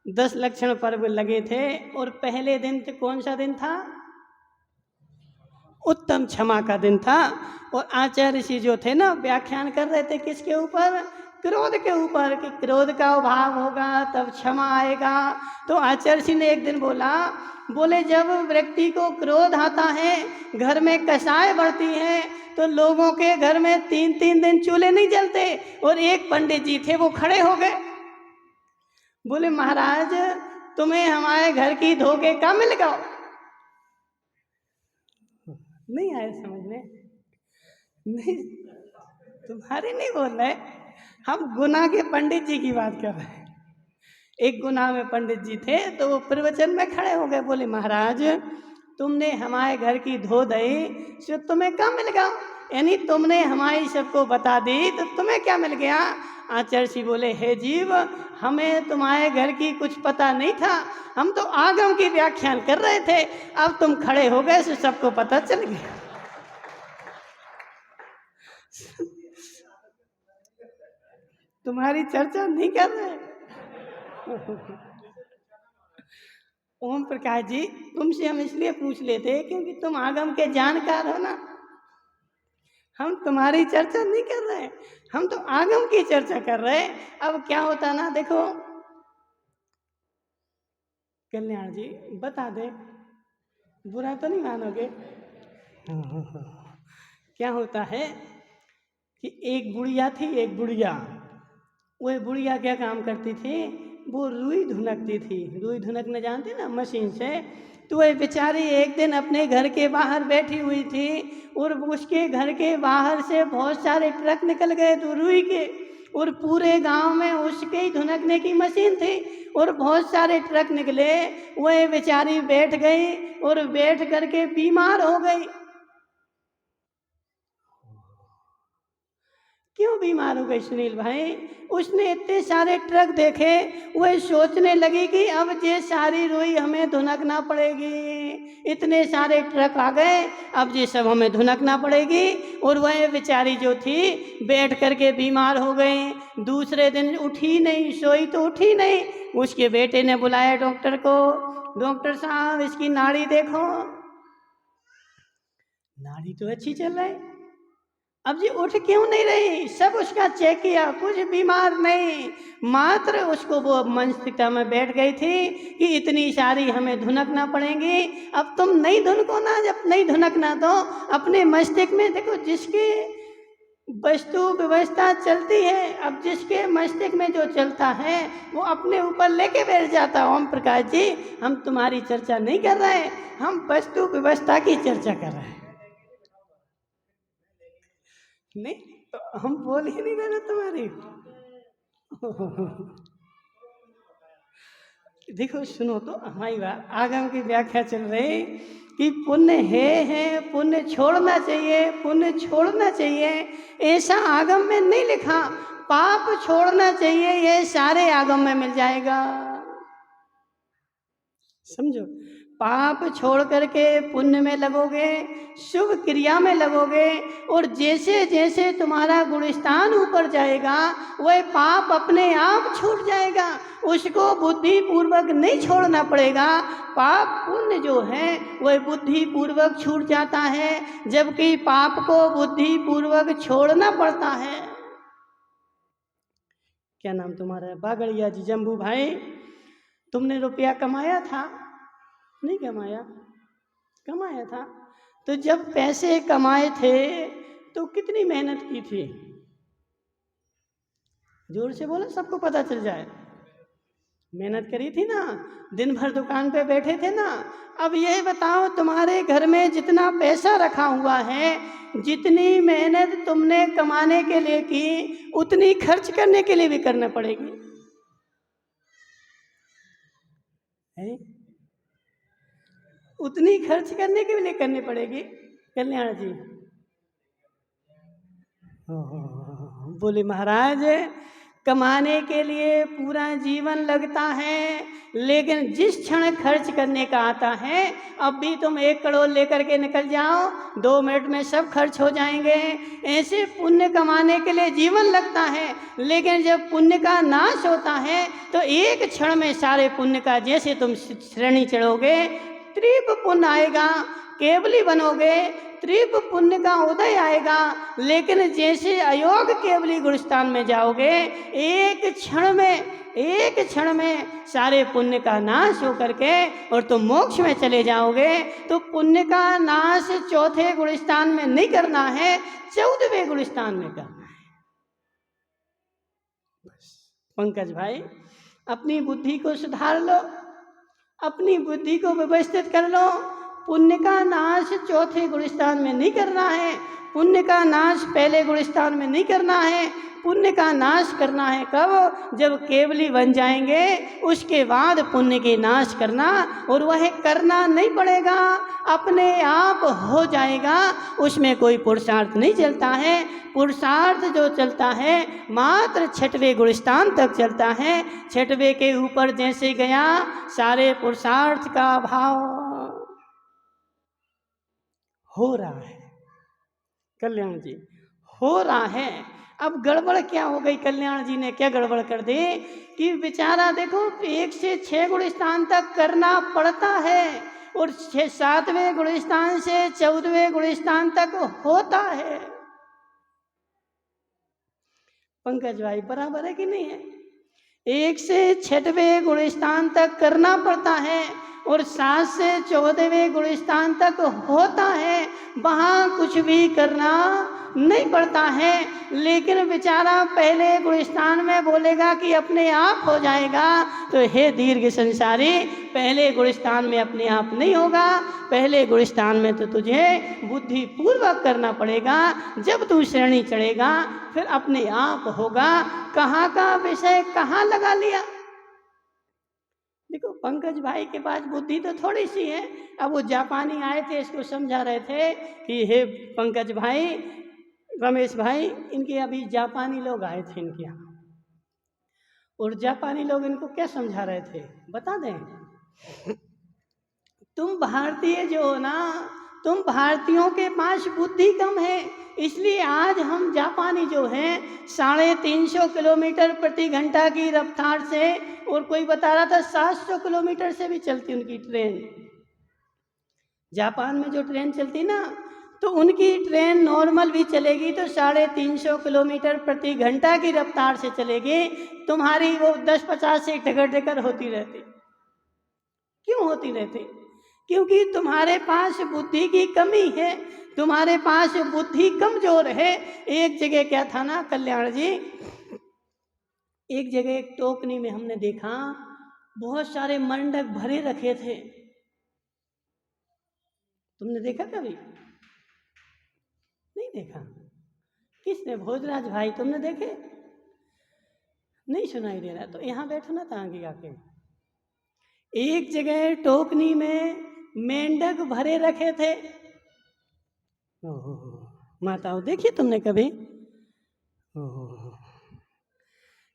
10 लक्षण पर्व लगे थे और पहले दिन कौन सा दिन था? उत्तम क्षमा का दिन था। और आचार्य ऋषि जो थे ना व्याख्यान कर रहे थे किसके ऊपर? क्रोध के ऊपर, कि क्रोध का अभाव होगा तब क्षमा आएगा। तो आचार्य ऋषि ने एक दिन बोले जब व्यक्ति को क्रोध आता है, घर में कसाय बढ़ती है, तो लोगों के घर में 3-3 दिन चूल्हे नहीं जलते। और एक पंडित जी थे वो खड़े हो गए, बोले महाराज तुम्हें हमारे घर की धोखे का मिल गया? नहीं आया समझ में? नहीं, तुम्हारे नहीं बोल रहे, हम गुना के पंडित जी की बात कर रहे हैं। एक गुना में पंडित जी थे तो वो प्रवचन में खड़े हो गए, बोले महाराज तुमने हमारे घर की धो दई सो तुम्हें क्या मिल गया? यानी तुमने हमारी सबको बता दी तो तुम्हें क्या मिल गया? आचार्य जी बोले हे जीव, हमें तुम्हारे घर की कुछ पता नहीं था, हम तो आगम की व्याख्यान कर रहे थे, अब तुम खड़े हो गए तो सबको पता चल गया। तुम्हारी चर्चा नहीं कर रहे। ओम प्रकाश जी, तुमसे हम इसलिए पूछ लेते क्योंकि तुम आगम के जानकार हो ना। हम तुम्हारी चर्चा नहीं कर रहे, हम तो आगम की चर्चा कर रहे हैं। अब क्या होता ना, देखो कल्याण जी बता दे, बुरा तो नहीं मानोगे। क्या होता है कि एक बुढ़िया थी, एक बुढ़िया। वह बुढ़िया क्या काम करती थी, वो रुई धुनकती थी। रुई धुनकने जानते ना, मशीन से। तो वह बेचारी एक दिन अपने घर के बाहर बैठी हुई थी और उसके घर के बाहर से बहुत सारे ट्रक निकल गए तो रुई के, और पूरे गांव में उसके ही धुनकने की मशीन थी और बहुत सारे ट्रक निकले। वह बेचारी बैठ गई और बैठ करके बीमार हो गई। क्यों बीमार हो गई सुनील भाई? उसने इतने सारे ट्रक देखे, वह सोचने लगी कि अब ये सारी रुई हमें धुनकना पड़ेगी। इतने सारे ट्रक आ गए, अब ये सब हमें धुनकना पड़ेगी। और वह बेचारी जो थी बैठ करके बीमार हो गई। दूसरे दिन उठी नहीं, सोई तो उठी नहीं। उसके बेटे ने बुलाया डॉक्टर को, डॉक्टर साहब इसकी नाड़ी देखो। नाड़ी तो अच्छी चल रही, अब जी उठ क्यों नहीं रही? सब उसका चेक किया, कुछ बीमार नहीं। मात्र उसको वो मानसिकता में बैठ गई थी कि इतनी सारी हमें धुनकना पड़ेंगी। अब तुम नहीं धुनको ना, जब नहीं धुनकना तो अपने मस्तिष्क में देखो, जिसकी वस्तु व्यवस्था चलती है, अब जिसके मस्तिष्क में जो चलता है वो अपने ऊपर लेके बैठ जाता। ओम प्रकाश जी, हम तुम्हारी चर्चा नहीं कर रहे, हम वस्तु व्यवस्था की चर्चा कर रहे हैं। नहीं तो हम बोल ही नहीं रहे ना तुम्हारी। देखो सुनो तो हमारी बात, आगम की व्याख्या चल रही कि पुण्य है पुण्य छोड़ना चाहिए, पुण्य छोड़ना चाहिए, ऐसा आगम में नहीं लिखा। पाप छोड़ना चाहिए, ये सारे आगम में मिल जाएगा। समझो, पाप छोड़ करके पुण्य में लगोगे, शुभ क्रिया में लगोगे, और जैसे जैसे तुम्हारा गुणस्थान ऊपर जाएगा वह पाप अपने आप छूट जाएगा। उसको बुद्धि पूर्वक नहीं छोड़ना पड़ेगा। पाप पुण्य जो है वह बुद्धि पूर्वक छूट जाता है, जबकि पाप को बुद्धि पूर्वक छोड़ना पड़ता है। क्या नाम तुम्हारा है? बागड़िया जी, जम्बू भाई, तुमने रुपया कमाया था? नहीं कमाया? कमाया था। तो जब पैसे कमाए थे तो कितनी मेहनत की थी? जोर से बोलो, सबको पता चल जाए। मेहनत करी थी ना, दिन भर दुकान पे बैठे थे ना। अब ये बताओ, तुम्हारे घर में जितना पैसा रखा हुआ है, जितनी मेहनत तुमने कमाने के लिए की, उतनी खर्च करने के लिए भी करना पड़ेगी है? उतनी खर्च करने के लिए करनी पड़ेगी। कल्याण जी बोले, महाराज कमाने के लिए पूरा जीवन लगता है, लेकिन जिस क्षण खर्च करने का आता है, अब भी तुम 1 करोड़ लेकर के निकल जाओ, 2 मिनट में सब खर्च हो जाएंगे। ऐसे पुण्य कमाने के लिए जीवन लगता है, लेकिन जब पुण्य का नाश होता है तो एक क्षण में सारे पुण्य का, जैसे तुम श्रेणी चढ़ोगे, त्रिप पुण्य आएगा, केवली बनोगे, त्रिप पुण्य का उदय आएगा। लेकिन जैसे अयोग केवली गुणस्थान में जाओगे, एक क्षण में सारे पुण्य का नाश होकर के और तुम मोक्ष में चले जाओगे। तो पुण्य का नाश 4थे गुणस्थान में नहीं करना है, 14वें गुणस्थान में करना है। पंकज भाई, अपनी बुद्धि को सुधार लो, अपनी बुद्धि को व्यवस्थित कर लो। पुण्य का नाश 4थे गुणस्थान में नहीं करना है, पुण्य का नाश पहले गुणस्थान में नहीं करना है। पुण्य का नाश करना है कब? जब केवली बन जाएंगे, उसके बाद पुण्य के नाश करना, और वह करना नहीं पड़ेगा, अपने आप हो जाएगा। उसमें कोई पुरुषार्थ नहीं चलता है। पुरुषार्थ जो चलता है मात्र 6वें गुणस्थान तक चलता है। 6वें के ऊपर जैसे गया, सारे पुरुषार्थ का अभाव हो रहा है। कल्याण जी, हो रहा है। अब गड़बड़ क्या हो गई, कल्याण जी ने क्या गड़बड़ कर दी कि बेचारा देखो 1 से 6 गुणस्थान तक करना पड़ता है और 7वें गुणस्थान से 14वें गुणस्थान तक होता है। पंकज भाई बराबर है कि नहीं है? 1 से 6वें गुणस्थान तक करना पड़ता है और 7 से 14वें गुणस्थान तक होता है, वहाँ कुछ भी करना नहीं पड़ता है। लेकिन बेचारा पहले गुणस्थान में बोलेगा कि अपने आप हो जाएगा, तो हे दीर्घ संसारी, पहले गुणस्थान में अपने आप नहीं होगा, पहले गुणस्थान में तो तुझे बुद्धि पूर्वक करना पड़ेगा। जब तू श्रेणी चढ़ेगा फिर अपने आप होगा। कहाँ का विषय कहाँ लगा लिया। देखो पंकज भाई के पास बुद्धि तो थोड़ी सी है। अब वो जापानी आए थे, इसको समझा रहे थे कि हे पंकज भाई, रमेश भाई, इनके अभी जापानी लोग आए थे इनके यहाँ, और जापानी लोग इनको क्या समझा रहे थे बता दें। तुम भारतीय जो हो ना, तुम भारतीयों के पास बुद्धि कम है, इसलिए आज हम जापानी जो हैं 350 किलोमीटर प्रति घंटा की रफ्तार से, और कोई बता रहा था 700 किलोमीटर से भी चलती उनकी ट्रेन। जापान में जो ट्रेन चलती ना, तो उनकी ट्रेन नॉर्मल भी चलेगी तो 350 किलोमीटर प्रति घंटा की रफ्तार से चलेगी। तुम्हारी वो 10-50 से टकर होती रहती। क्यों होती रहती? क्योंकि तुम्हारे पास बुद्धि की कमी है, तुम्हारे पास बुद्धि कमजोर है। एक जगह क्या था ना कल्याण जी, एक जगह एक टोकनी में हमने देखा बहुत सारे मंडक भरे रखे थे। तुमने देखा कभी? नहीं देखा? किसने? भोजराज भाई, तुमने देखे? नहीं सुनाई दे रहा? तो यहाँ बैठो ना, आगे आके। एक जगह टोकनी में मेंढक भरे रखे थे। ओहो, माताओं देखिए तुमने कभी? ओहो,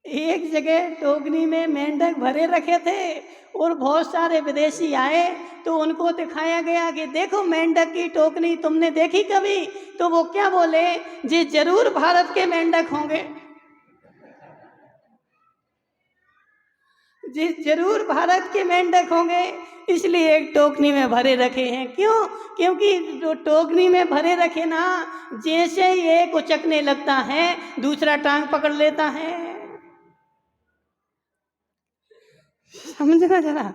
एक जगह टोकनी में मेंढक भरे रखे थे और बहुत सारे विदेशी आए तो उनको दिखाया गया कि देखो मेंढक की टोकनी, तुमने देखी कभी? तो वो क्या बोले, जी जरूर भारत के मेंढक होंगे, जी जरूर भारत के मेंढक होंगे, इसलिए एक टोकनी में भरे रखे हैं। क्यों? क्योंकि जो टोकनी में भरे रखे ना, जैसे एक उचकने लगता है दूसरा टांग पकड़ लेता है। समझना जरा,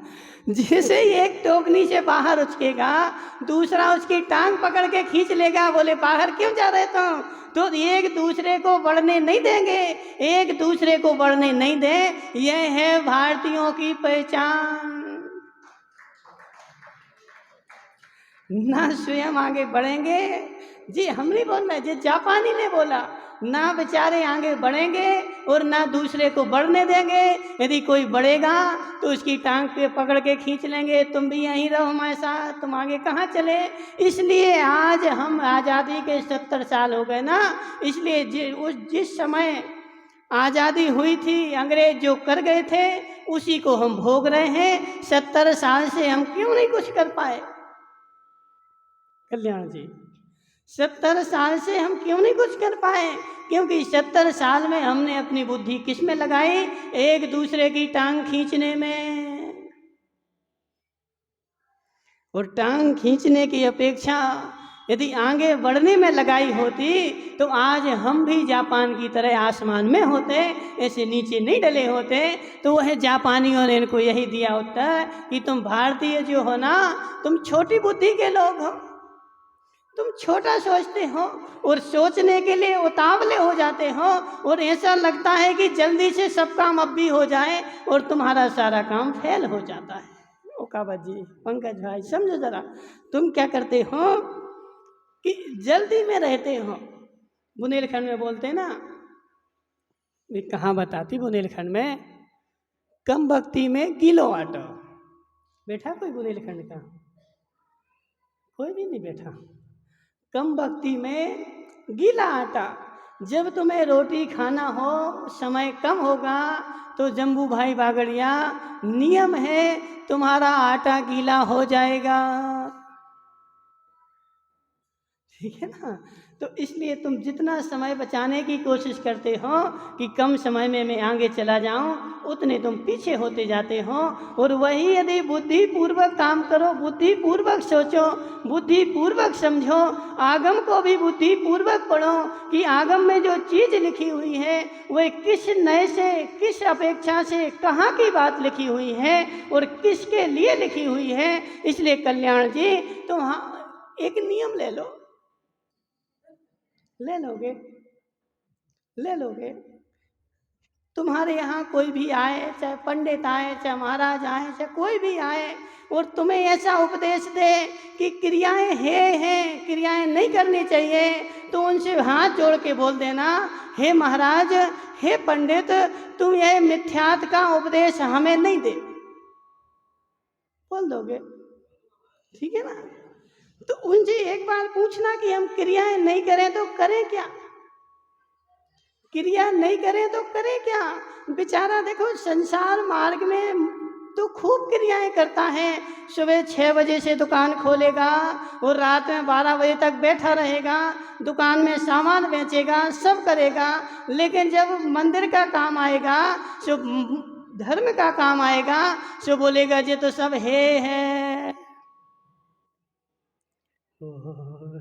जैसे एक टोकनी से बाहर उचकेगा दूसरा उसकी टांग पकड़ के खींच लेगा। बोले बाहर क्यों जा रहे तुम? तो एक दूसरे को बढ़ने नहीं देंगे, एक दूसरे को बढ़ने नहीं दे। यह है भारतीयों की पहचान। ना स्वयं आगे बढ़ेंगे, जी हम नहीं बोल रहे, जी जापानी ने बोला, ना बेचारे आगे बढ़ेंगे और ना दूसरे को बढ़ने देंगे। यदि कोई बढ़ेगा तो उसकी टांग पे पकड़ के खींच लेंगे, तुम भी यहीं रहो हमारे साथ, तुम आगे कहाँ चले। इसलिए आज हम आज़ादी के 70 साल हो गए ना, इसलिए जिस समय आज़ादी हुई थी अंग्रेज जो कर गए थे उसी को हम भोग रहे हैं। 70 साल से हम क्यों नहीं कुछ कर पाए कल्याण जी? 70 साल से हम क्यों नहीं कुछ कर पाए? क्योंकि 70 साल में हमने अपनी बुद्धि किस में लगाई? एक दूसरे की टांग खींचने में। और टांग खींचने की अपेक्षा यदि आगे बढ़ने में लगाई होती तो आज हम भी जापान की तरह आसमान में होते, ऐसे नीचे नहीं डले होते। तो वह जापानियों ने इनको यही दिया उत्तर कि तुम भारतीय जो हो ना, तुम छोटी बुद्धि के लोग हो, तुम छोटा सोचते हो और सोचने के लिए उतावले हो जाते हो, और ऐसा लगता है कि जल्दी से सब काम अब भी हो जाए और तुम्हारा सारा काम फेल हो जाता है। ओकावत जी, पंकज भाई समझो जरा, तुम क्या करते हो कि जल्दी में रहते हो। बुंदेलखंड में बोलते ना, ये कहाँ बताती बुंदेलखंड में, कम भक्ति में किलो आटा। बैठा कोई बुंदेलखंड का? कोई भी नहीं बैठा। कम भक्ति में गीला आटा। जब तुम्हें रोटी खाना हो, समय कम होगा, तो जम्बू भाई बागड़िया नियम है तुम्हारा आटा गीला हो जाएगा। ठीक है ना। तो इसलिए तुम जितना समय बचाने की कोशिश करते हो कि कम समय में मैं आगे चला जाऊं, उतने तुम पीछे होते जाते हो। और वही यदि बुद्धिपूर्वक काम करो, बुद्धिपूर्वक सोचो, बुद्धिपूर्वक समझो, आगम को भी बुद्धिपूर्वक पढ़ो कि आगम में जो चीज़ लिखी हुई है वह किस नए से, किस अपेक्षा से, कहाँ की बात लिखी हुई है और किसके लिए लिखी हुई है। इसलिए कल्याण जी तुम एक नियम ले लो, ले लोगे, ले लोगे। तुम्हारे यहाँ कोई भी आए, चाहे पंडित आए, चाहे महाराज आए, चाहे कोई भी आए और तुम्हें ऐसा उपदेश दे कि क्रियाएं हैं, क्रियाएं नहीं करनी चाहिए, तो उनसे हाथ जोड़ के बोल देना, हे महाराज, हे पंडित, तुम यह मिथ्यात्व का उपदेश हमें नहीं दे, बोल दोगे। ठीक है ना। तो उनसे एक बार पूछना कि हम क्रियाएं नहीं करें तो करें क्या, क्रिया नहीं करें तो करें क्या। बेचारा देखो संसार मार्ग में तो खूब क्रियाएं करता है, सुबह 6 बजे से दुकान खोलेगा और रात में 12 बजे तक बैठा रहेगा, दुकान में सामान बेचेगा, सब करेगा, लेकिन जब मंदिर का काम आएगा, जब धर्म का काम आएगा, सो बोलेगा ये तो सब है।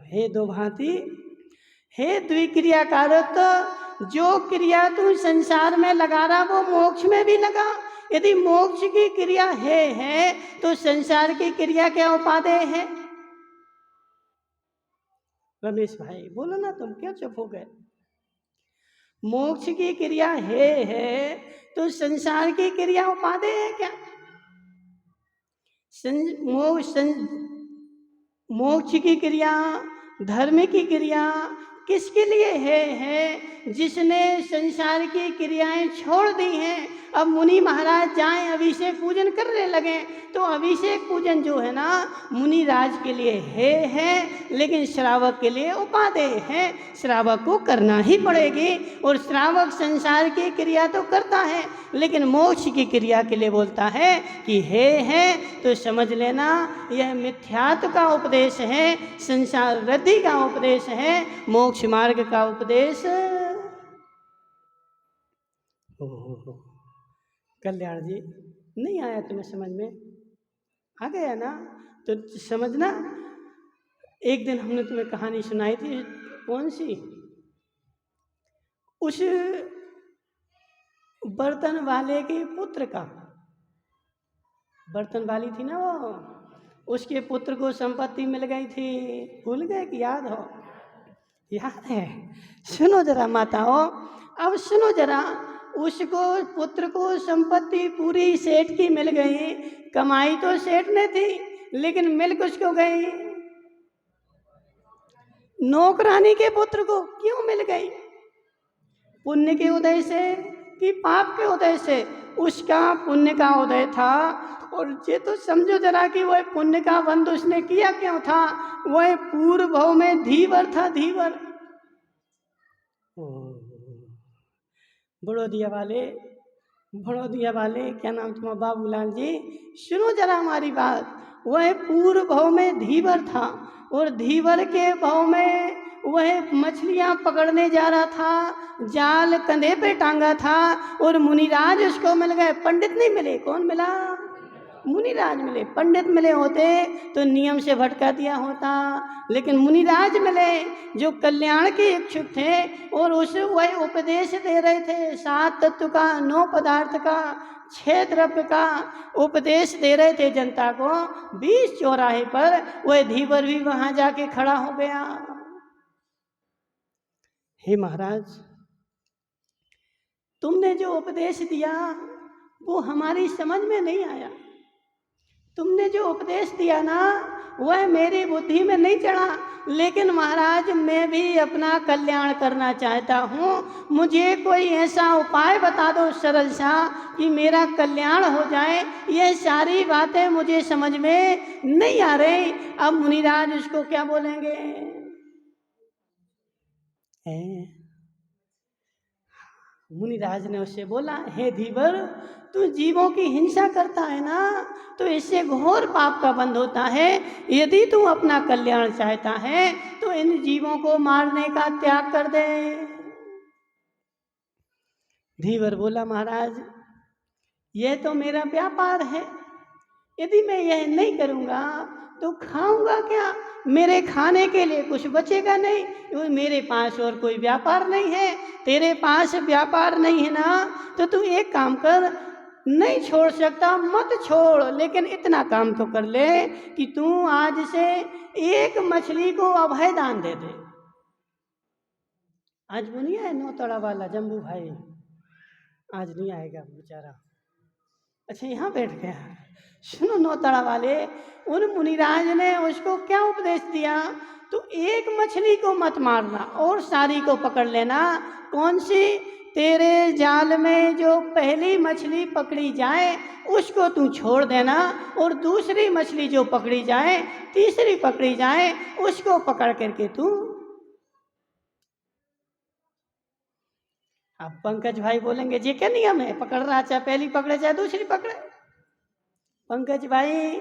हे दो भांति, हे द्विक्रिया कारक, जो क्रिया तू संसार में लगा रहा वो मोक्ष में भी लगा। यदि मोक्ष की क्रिया है तो संसार की क्रिया क्या उपादेय है। रमेश भाई बोलो ना, तुम क्या चुप हो गए। मोक्ष की क्रिया है तो संसार की क्रिया उपादेय है क्या। मोक्ष की क्रिया, धर्म की क्रिया किसके लिए है जिसने संसार की क्रियाएं छोड़ दी हैं। अब मुनि महाराज जाएं अभिषेक पूजन करने लगे, तो अभिषेक पूजन जो है ना मुनि राज के लिए है, लेकिन श्रावक के लिए उपादेय है, श्रावक को करना ही पड़ेगी। और श्रावक संसार की क्रिया तो करता है, लेकिन मोक्ष की क्रिया के लिए बोलता है कि है तो समझ लेना यह मिथ्यात्व का उपदेश है, संसार वृद्धि का उपदेश है, मोक्ष मार्ग का उपदेश। कल्याण जी नहीं आया तुम्हें समझ में, आ गया ना। तो समझना, एक दिन हमने तुम्हें कहानी सुनाई थी, कौन सी, उस बर्तन वाले के पुत्र का, बर्तन वाली थी ना वो, उसके पुत्र को संपत्ति मिल गई थी, भूल गए कि याद हो। याद है। सुनो जरा माताओं, अब सुनो जरा, उसको पुत्र को संपत्ति पूरी सेठ की मिल गई, कमाई तो सेठ ने थी, लेकिन मिल किसको गई, नौकरानी के पुत्र को। क्यों मिल गई, पुण्य के उदय से कि पाप के उदय से। उसका पुण्य का उदय था, और ये तो समझो जरा कि वह पुण्य का बंध उसने किया क्यों था, वह पूर्व भाव में धीवर था, धीवर। बड़ोदिया वाले क्या नाम तुम्हारा, बाबूलाल जी, सुनो जरा हमारी बात। वह पूर्व भाव में धीवर था, और धीवर के भाव में वह मछलियां पकड़ने जा रहा था, जाल कंधे पे टांगा था, और मुनिराज उसको मिल गए। पंडित नहीं मिले, कौन मिला, मुनिराज मिले। पंडित मिले होते तो नियम से भटका दिया होता, लेकिन मुनिराज मिले जो कल्याण के इच्छुक थे, और उसे वह उपदेश दे रहे थे, 7 तत्व का, 9 पदार्थ का, 6 द्रव्य का उपदेश दे रहे थे जनता को। 20 चौराहे पर वह धीवर भी वहां जाके खड़ा हो गया। हे महाराज, तुमने जो उपदेश दिया वो हमारी समझ में नहीं आया। तुमने जो उपदेश दिया ना वह मेरी बुद्धि में नहीं चढ़ा, लेकिन महाराज मैं भी अपना कल्याण करना चाहता हूँ, मुझे कोई ऐसा उपाय बता दो सरल सा कि मेरा कल्याण हो जाए। ये सारी बातें मुझे समझ में नहीं आ रही। अब मुनिराज उसको क्या बोलेंगे, मुनिराज ने उससे बोला, हे धीवर, तू जीवों की हिंसा करता है ना, तो इससे घोर पाप का बंध होता है। यदि तू अपना कल्याण चाहता है तो इन जीवों को मारने का त्याग कर दे। धीवर बोला, महाराज यह तो मेरा व्यापार है, यदि मैं यह नहीं करूँगा तो खाऊंगा क्या? मेरे खाने के लिए कुछ बचेगा नहीं, क्योंकि मेरे पास और कोई व्यापार नहीं है। तेरे पास व्यापार नहीं है ना, तो तू एक काम कर, नहीं छोड़ सकता मत छोड़, लेकिन इतना काम तो कर ले कि तू आज से एक मछली को अभय दान दे दे। आज वो नहीं है नौतड़ा वाला जम्बू भाई, आज नहीं आएगा बेचारा। अच्छा यहाँ बैठ गया। सुनो नौतड़ा वाले, उन मुनिराज ने उसको क्या उपदेश दिया? तो एक मछली को मत मारना और सारी को पकड़ लेना। कौन सी? तेरे जाल में जो पहली मछली पकड़ी जाए उसको तू छोड़ देना, और दूसरी मछली जो पकड़ी जाए, तीसरी पकड़ी जाए, उसको पकड़ करके तू। अब पंकज भाई बोलेंगे ये क्या नियम है, पकड़ रहा चाहे पहली पकड़े चाहे दूसरी पकड़े। पंकज भाई,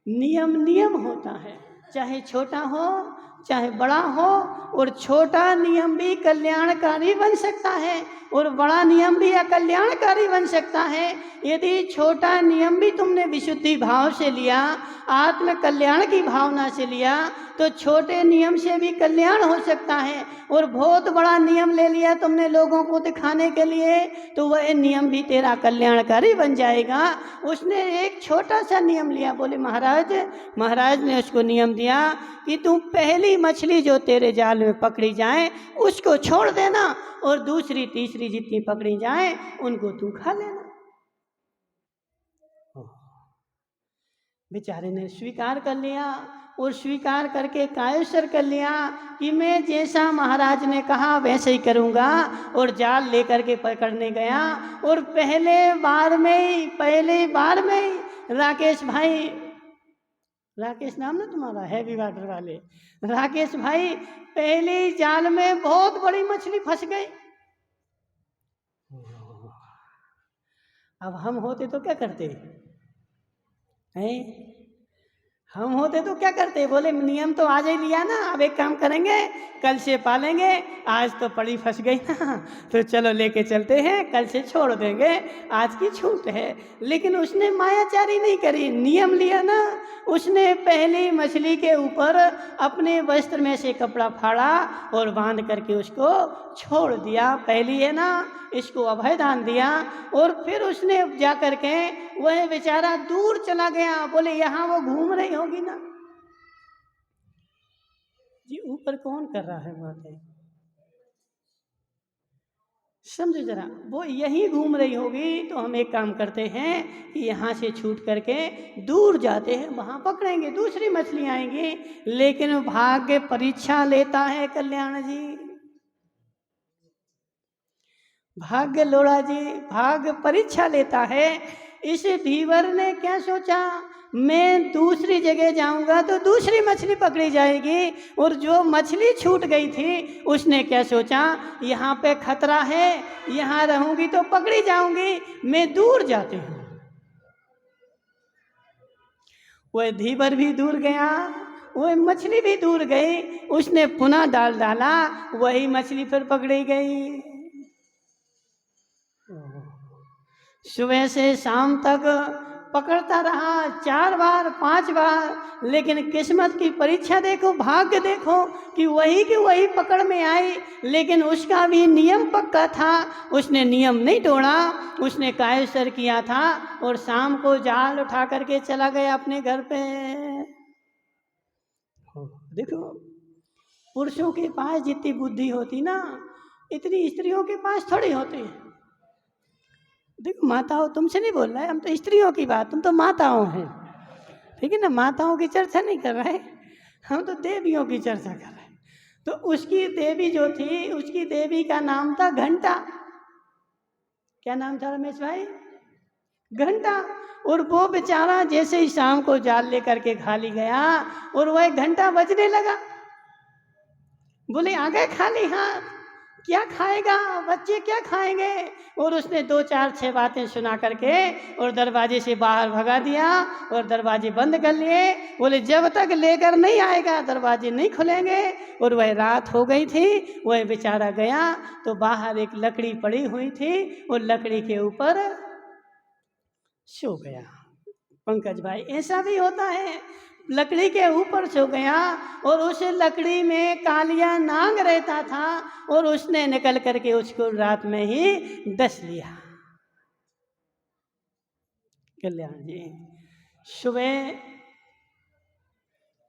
नियम नियम होता है, चाहे छोटा हो चाहे बड़ा हो, और छोटा नियम भी कल्याणकारी बन सकता है और बड़ा नियम भी अकल्याणकारी बन सकता है। यदि छोटा नियम भी तुमने विशुद्धि भाव से लिया, आत्म कल्याण की भावना से लिया, तो छोटे नियम से भी कल्याण हो सकता है। और बहुत बड़ा नियम ले लिया तुमने लोगों को दिखाने के लिए, तो वह नियम भी तेरा कल्याणकारी बन जाएगा। उसने एक छोटा सा नियम लिया, बोले महाराज ने उसको नियम दिया कि तू पहली मछली जो तेरे जाल में पकड़ी जाए उसको छोड़ देना, और दूसरी तीसरी जितनी पकड़ी जाए उनको तू खा लेना। बेचारे ने स्वीकार कर लिया, और स्वीकार करके कायस्वर कर लिया कि मैं जैसा महाराज ने कहा वैसे ही करूँगा, और जाल लेकर के पकड़ने गया। और पहले बार में ही राकेश भाई, राकेश नाम ना तुम्हारा, हैवी वाटर वाले राकेश भाई, पहले जाल में बहुत बड़ी मछली फंस गई। अब हम होते तो क्या करते हैं? हम होते तो क्या करते? बोले नियम तो आज ही लिया ना, अब एक काम करेंगे, कल से पालेंगे, आज तो पड़ी फंस गई ना, तो चलो लेके चलते हैं, कल से छोड़ देंगे, आज की छूट है। लेकिन उसने मायाचारी नहीं करी, नियम लिया ना। उसने पहली मछली के ऊपर अपने वस्त्र में से कपड़ा फाड़ा और बांध करके उसको छोड़ दिया। पहली है ना, इसको अभय दान दिया। और फिर उसने जा करके वह बेचारा दूर चला गया। बोले यहाँ वो घूम रही होगी ना जी, ऊपर कौन कर रहा है बातें, समझो जरा, वो यहीं घूम रही होगी। तो हम एक काम करते हैं कि यहाँ से छूट करके दूर जाते हैं, वहाँ पकड़ेंगे, दूसरी मछली आएंगी। लेकिन भाग्य परीक्षा लेता है कल्याण जी, भाग्य लोड़ा जी, भाग्य परीक्षा लेता है। इस धीवर ने क्या सोचा, मैं दूसरी जगह जाऊंगा तो दूसरी मछली पकड़ी जाएगी, और जो मछली छूट गई थी उसने क्या सोचा, यहाँ पे खतरा है, यहाँ रहूंगी तो पकड़ी जाऊंगी, मैं दूर जाती हूँ। वह धीवर भी दूर गया, वह मछली भी दूर गई। उसने पुनः डाला, वही मछली फिर पकड़ी गई। सुबह से शाम तक पकड़ता रहा, 4 बार 5 बार, लेकिन किस्मत की परीक्षा देखो, भाग्य देखो कि वही पकड़ में आई। लेकिन उसका भी नियम पक्का था, उसने नियम नहीं तोड़ा, उसने कायस्वर किया था, और शाम को जाल उठा करके चला गया अपने घर पे। देखो, पुरुषों के पास जितनी बुद्धि होती ना, इतनी स्त्रियों के पास थोड़ी होती है। देखो माताओं, तुमसे नहीं बोल रहा है, हम तो स्त्रियों की बात, तुम तो माताओं हैं, ठीक है ना। माताओं की चर्चा नहीं कर रहे, हम तो देवियों की चर्चा कर रहे हैं। तो उसकी देवी जो थी, उसकी देवी का नाम था घंटा। क्या नाम था रमेश भाई? घंटा। और वो बेचारा जैसे ही शाम को जाल लेकर के खाली गया, और वह घंटा बजने लगा। बोले आ गए खाली हाथ, क्या खाएगा, बच्चे क्या खाएंगे। और उसने 2-4-6 बातें सुना करके और दरवाजे से बाहर भगा दिया और दरवाजे बंद कर लिए। बोले जब तक लेकर नहीं आएगा दरवाजे नहीं खुलेंगे। और वह रात हो गई थी, वह बेचारा गया तो बाहर एक लकड़ी पड़ी हुई थी और लकड़ी के ऊपर सो गया। पंकज भाई ऐसा भी होता है, लकड़ी के ऊपर सो गया और उस लकड़ी में कालिया नाग रहता था और उसने निकल करके उसको रात में ही डस लिया। कल्याण जी सुबह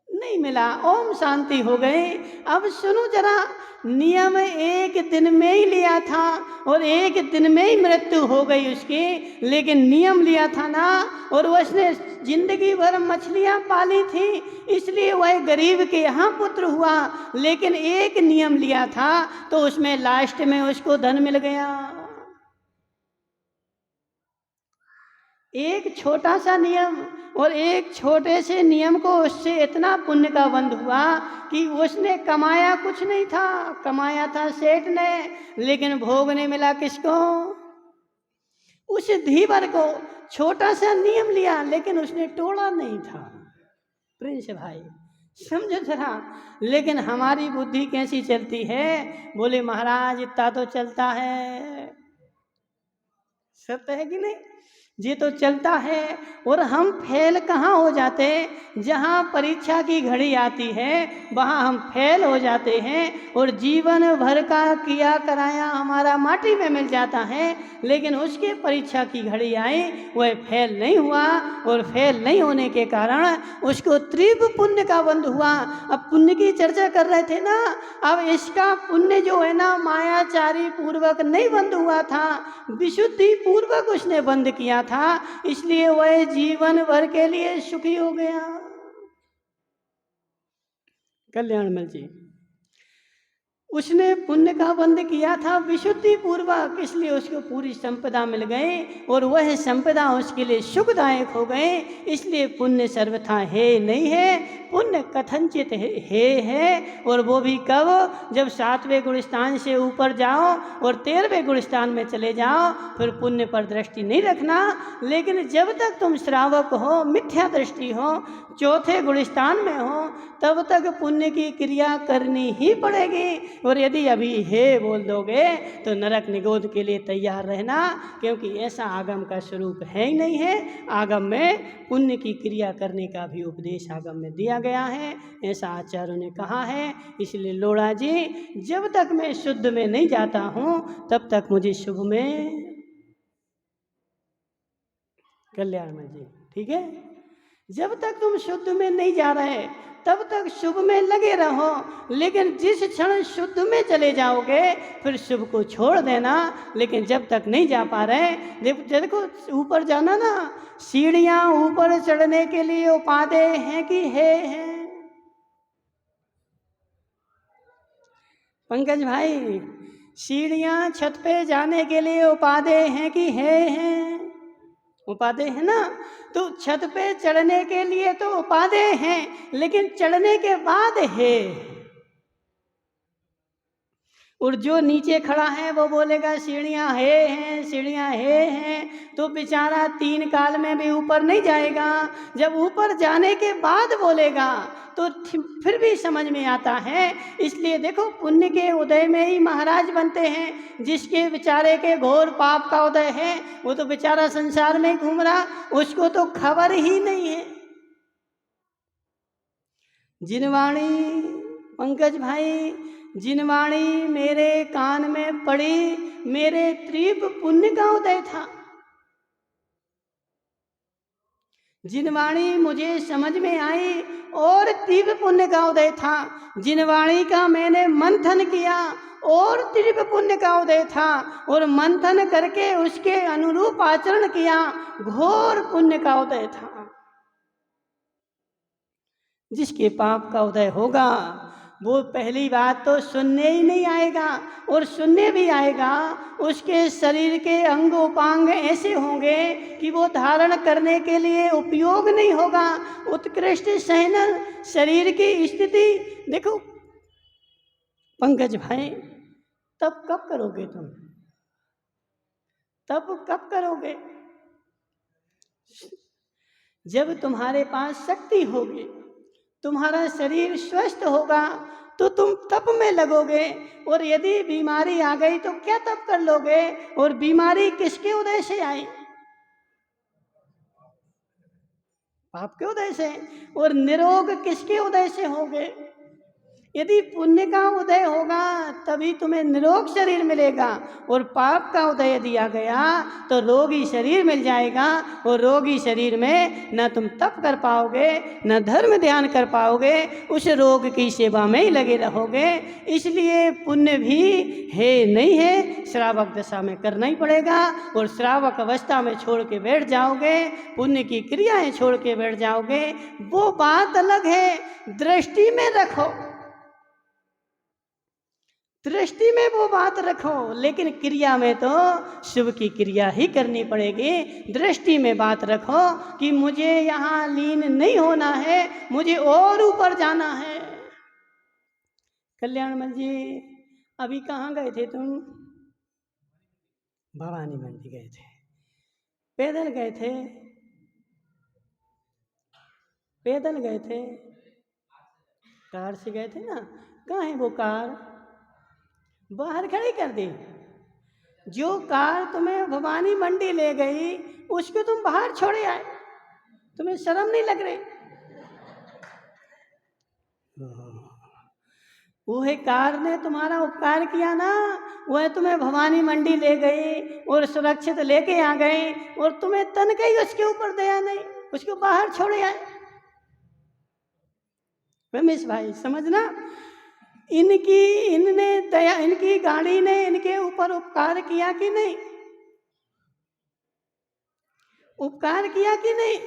नहीं मिला, ओम शांति हो गई। अब सुनो जरा, नियम एक दिन में ही लिया था और एक दिन में ही मृत्यु हो गई उसकी, लेकिन नियम लिया था ना। और उसने जिंदगी भर मछलियां पाली थी, इसलिए वह गरीब के यहाँ पुत्र हुआ। लेकिन एक नियम लिया था तो उसमें लास्ट में उसको धन मिल गया। एक छोटा सा नियम और एक छोटे से नियम को उससे इतना पुण्य का बंध हुआ कि उसने कमाया कुछ नहीं था, कमाया था सेठ ने, लेकिन भोगने मिला किसको, उस धीवर को। छोटा सा नियम लिया लेकिन उसने तोड़ा नहीं था। प्रिंस भाई समझो जरा, लेकिन हमारी बुद्धि कैसी चलती है। बोले महाराज इतना तो चलता है, सत्य है कि नहीं, ये तो चलता है। और हम फेल कहाँ हो जाते, जहाँ परीक्षा की घड़ी आती है वहाँ हम फेल हो जाते हैं और जीवन भर का किया कराया हमारा माटी में मिल जाता है। लेकिन उसके परीक्षा की घड़ी आई, वह फेल नहीं हुआ और फेल नहीं होने के कारण उसको तीव्र पुण्य का बंध हुआ। अब पुण्य की चर्चा कर रहे थे ना, अब इसका पुण्य जो है ना मायाचारी पूर्वक नहीं बंध हुआ था, विशुद्धि पूर्वक उसने बंद किया था, इसलिए वह जीवन भर के लिए सुखी हो गया। कल्याणमल जी उसने पुण्य का बंद किया था विशुद्धि पूर्वक, इसलिए उसको पूरी संपदा मिल गई और वह संपदा उसके लिए सुखदायक हो गए। इसलिए पुण्य सर्वथा है नहीं है, पुण्य कथनचित है। और वो भी कब, जब 7वें गुणस्थान से ऊपर जाओ और 13वें गुणस्थान में चले जाओ, फिर पुण्य पर दृष्टि नहीं रखना। लेकिन जब तक तुम श्रावक हो, मिथ्या दृष्टि हो, 4थे गुणस्थान में हो, तब तक पुण्य की क्रिया करनी ही पड़ेगी। और यदि अभी हे बोल दोगे तो नरक निगोद के लिए तैयार रहना, क्योंकि ऐसा आगम का स्वरूप है ही नहीं है। आगम में पुण्य की क्रिया करने का भी उपदेश आगम में दिया गया है, ऐसा आचार्यों ने कहा है। इसलिए लोढ़ा जी जब तक मैं शुद्ध में नहीं जाता हूँ तब तक मुझे शुभ में, कल्याण में जी ठीक है, जब तक तुम शुद्ध में नहीं जा रहे तब तक शुभ में लगे रहो। लेकिन जिस क्षण शुद्ध में चले जाओगे फिर शुभ को छोड़ देना। लेकिन जब तक नहीं जा पा रहे, देखो ऊपर जाना ना, सीढ़ियां ऊपर चढ़ने के लिए उपादेय हैं कि है। पंकज भाई सीढ़ियां छत पे जाने के लिए उपादेय हैं कि है, उपादेय है ना। तो छत पे चढ़ने के लिए तो उपादेय हैं, लेकिन चढ़ने के बाद है। और जो नीचे खड़ा है वो बोलेगा सीढ़ियां हैं, सीढ़ियां हैं, तो बेचारा 3 काल में भी ऊपर नहीं जाएगा। जब ऊपर जाने के बाद बोलेगा तो फिर भी समझ में आता है। इसलिए देखो पुण्य के उदय में ही महाराज बनते हैं। जिसके बेचारे के घोर पाप का उदय है वो तो बेचारा संसार में घूम रहा, उसको तो खबर ही नहीं है। जिनवाणी पंकज भाई, जिनवाणी मेरे कान में पड़ी, मेरे तीव्र पुण्य का उदय था। जिनवाणी मुझे समझ में आई और तीव्र पुण्य का उदय था। जिनवाणी का मैंने मंथन किया और तीव्र पुण्य का उदय था, और मंथन करके उसके अनुरूप आचरण किया, घोर पुण्य का उदय था। जिसके पाप का उदय होगा वो पहली बात तो सुनने ही नहीं आएगा, और सुनने भी आएगा उसके शरीर के अंग उपांग ऐसे होंगे कि वो धारण करने के लिए उपयोग नहीं होगा। उत्कृष्ट शयनन शरीर की स्थिति देखो पंकज भाई, तब कब करोगे तुम? तब कब करोगे? जब तुम्हारे पास शक्ति होगी, तुम्हारा शरीर स्वस्थ होगा, तो तुम तप में लगोगे। और यदि बीमारी आ गई तो क्या तप कर लोगे? और बीमारी किसके उदय से आई? पाप के उदय से। और निरोग किसके उदय से होगे? यदि पुण्य का उदय होगा तभी तुम्हें निरोग शरीर मिलेगा, और पाप का उदय यदि आ गया तो रोगी शरीर मिल जाएगा। और रोगी शरीर में न तुम तप कर पाओगे, न धर्म ध्यान कर पाओगे, उस रोग की सेवा में ही लगे रहोगे। इसलिए पुण्य भी है नहीं है, श्रावक दशा में करना ही पड़ेगा। और श्रावक अवस्था में छोड़ के बैठ जाओगे, पुण्य की क्रियाएं छोड़ के बैठ जाओगे, वो बात अलग है। दृष्टि में रखो, दृष्टि में वो बात रखो, लेकिन क्रिया में तो शुभ की क्रिया ही करनी पड़ेगी। दृष्टि में बात रखो कि मुझे यहाँ लीन नहीं होना है, मुझे और ऊपर जाना है। कल्याणमल जी, अभी कहाँ गए थे तुम? भवानी मंडी गए थे। पैदल गए थे? पैदल गए थे? कार से गए थे ना? कहाँ है वो कार? बाहर खड़ी कर दी। जो कार तुम्हें भवानी मंडी ले गई उसको तुम बाहर छोड़े आए, तुम्हें शर्म नहीं लग रही? वह कार ने तुम्हारा उपकार किया ना, वह तुम्हें भवानी मंडी ले गई और सुरक्षित लेके आ गई, और तुम्हें तन गई उसके ऊपर दया नहीं, उसको बाहर छोड़े आए। रमेश भाई समझना, इनने दया, इनकी गाड़ी ने इनके ऊपर उपकार किया कि नहीं? उपकार किया कि नहीं?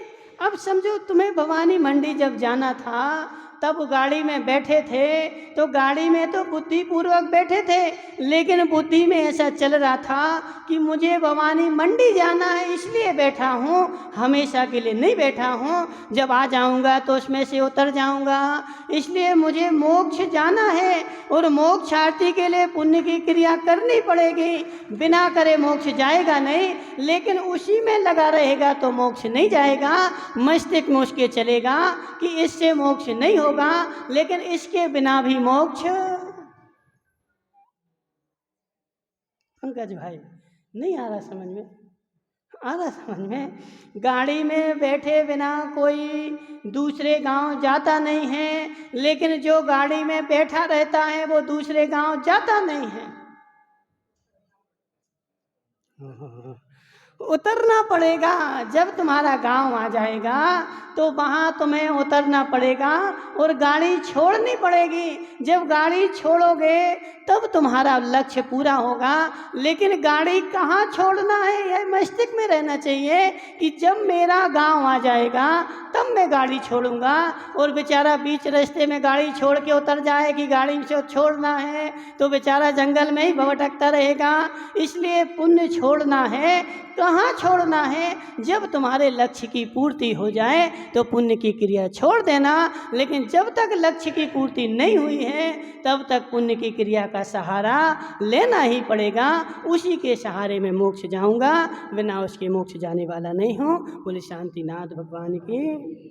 अब समझो तुम्हें भवानी मंडी जब जाना था तब गाड़ी में बैठे थे, तो गाड़ी में तो बुद्धिपूर्वक बैठे थे, लेकिन बुद्धि में ऐसा चल रहा था कि मुझे भवानी मंडी जाना है इसलिए बैठा हूँ, हमेशा के लिए नहीं बैठा हूँ, जब आ जाऊँगा तो उसमें से उतर जाऊँगा, इसलिए मुझे मोक्ष जाना है। और मोक्षार्थी के लिए पुण्य की क्रिया करनी पड़ेगी, बिना करे मोक्ष जाएगा नहीं, लेकिन उसी में लगा रहेगा तो मोक्ष नहीं जाएगा। मस्तिष्क में उसके चलेगा कि इससे मोक्ष नहीं होगा, लेकिन इसके बिना भी मोक्ष। पंकज भाई नहीं आ रहा समझ में? आ रहा समझ में? गाड़ी में बैठे बिना कोई दूसरे गांव जाता नहीं है, लेकिन जो गाड़ी में बैठा रहता है वो दूसरे गांव जाता नहीं है। उतरना पड़ेगा। जब तुम्हारा गांव आ जाएगा तो वहाँ तुम्हें उतरना पड़ेगा और गाड़ी छोड़नी पड़ेगी। जब गाड़ी छोड़ोगे तब तुम्हारा लक्ष्य पूरा होगा। लेकिन गाड़ी कहाँ छोड़ना है यह मस्तिष्क में रहना चाहिए कि जब मेरा गांव आ जाएगा तब मैं गाड़ी छोड़ूंगा। और बेचारा बीच रास्ते में गाड़ी छोड़ के उतर जाए कि गाड़ी से छोड़ना है तो बेचारा जंगल में ही भटकता रहेगा। इसलिए पुण्य छोड़ना है। कहाँ छोड़ना है? जब तुम्हारे लक्ष्य की पूर्ति हो जाए तो पुण्य की क्रिया छोड़ देना, लेकिन जब तक लक्ष्य की पूर्ति नहीं हुई है तब तक पुण्य की क्रिया का सहारा लेना ही पड़ेगा। उसी के सहारे में मोक्ष जाऊंगा, बिना उसके मोक्ष जाने वाला नहीं हूँ। बोले शांतिनाथ भगवान की।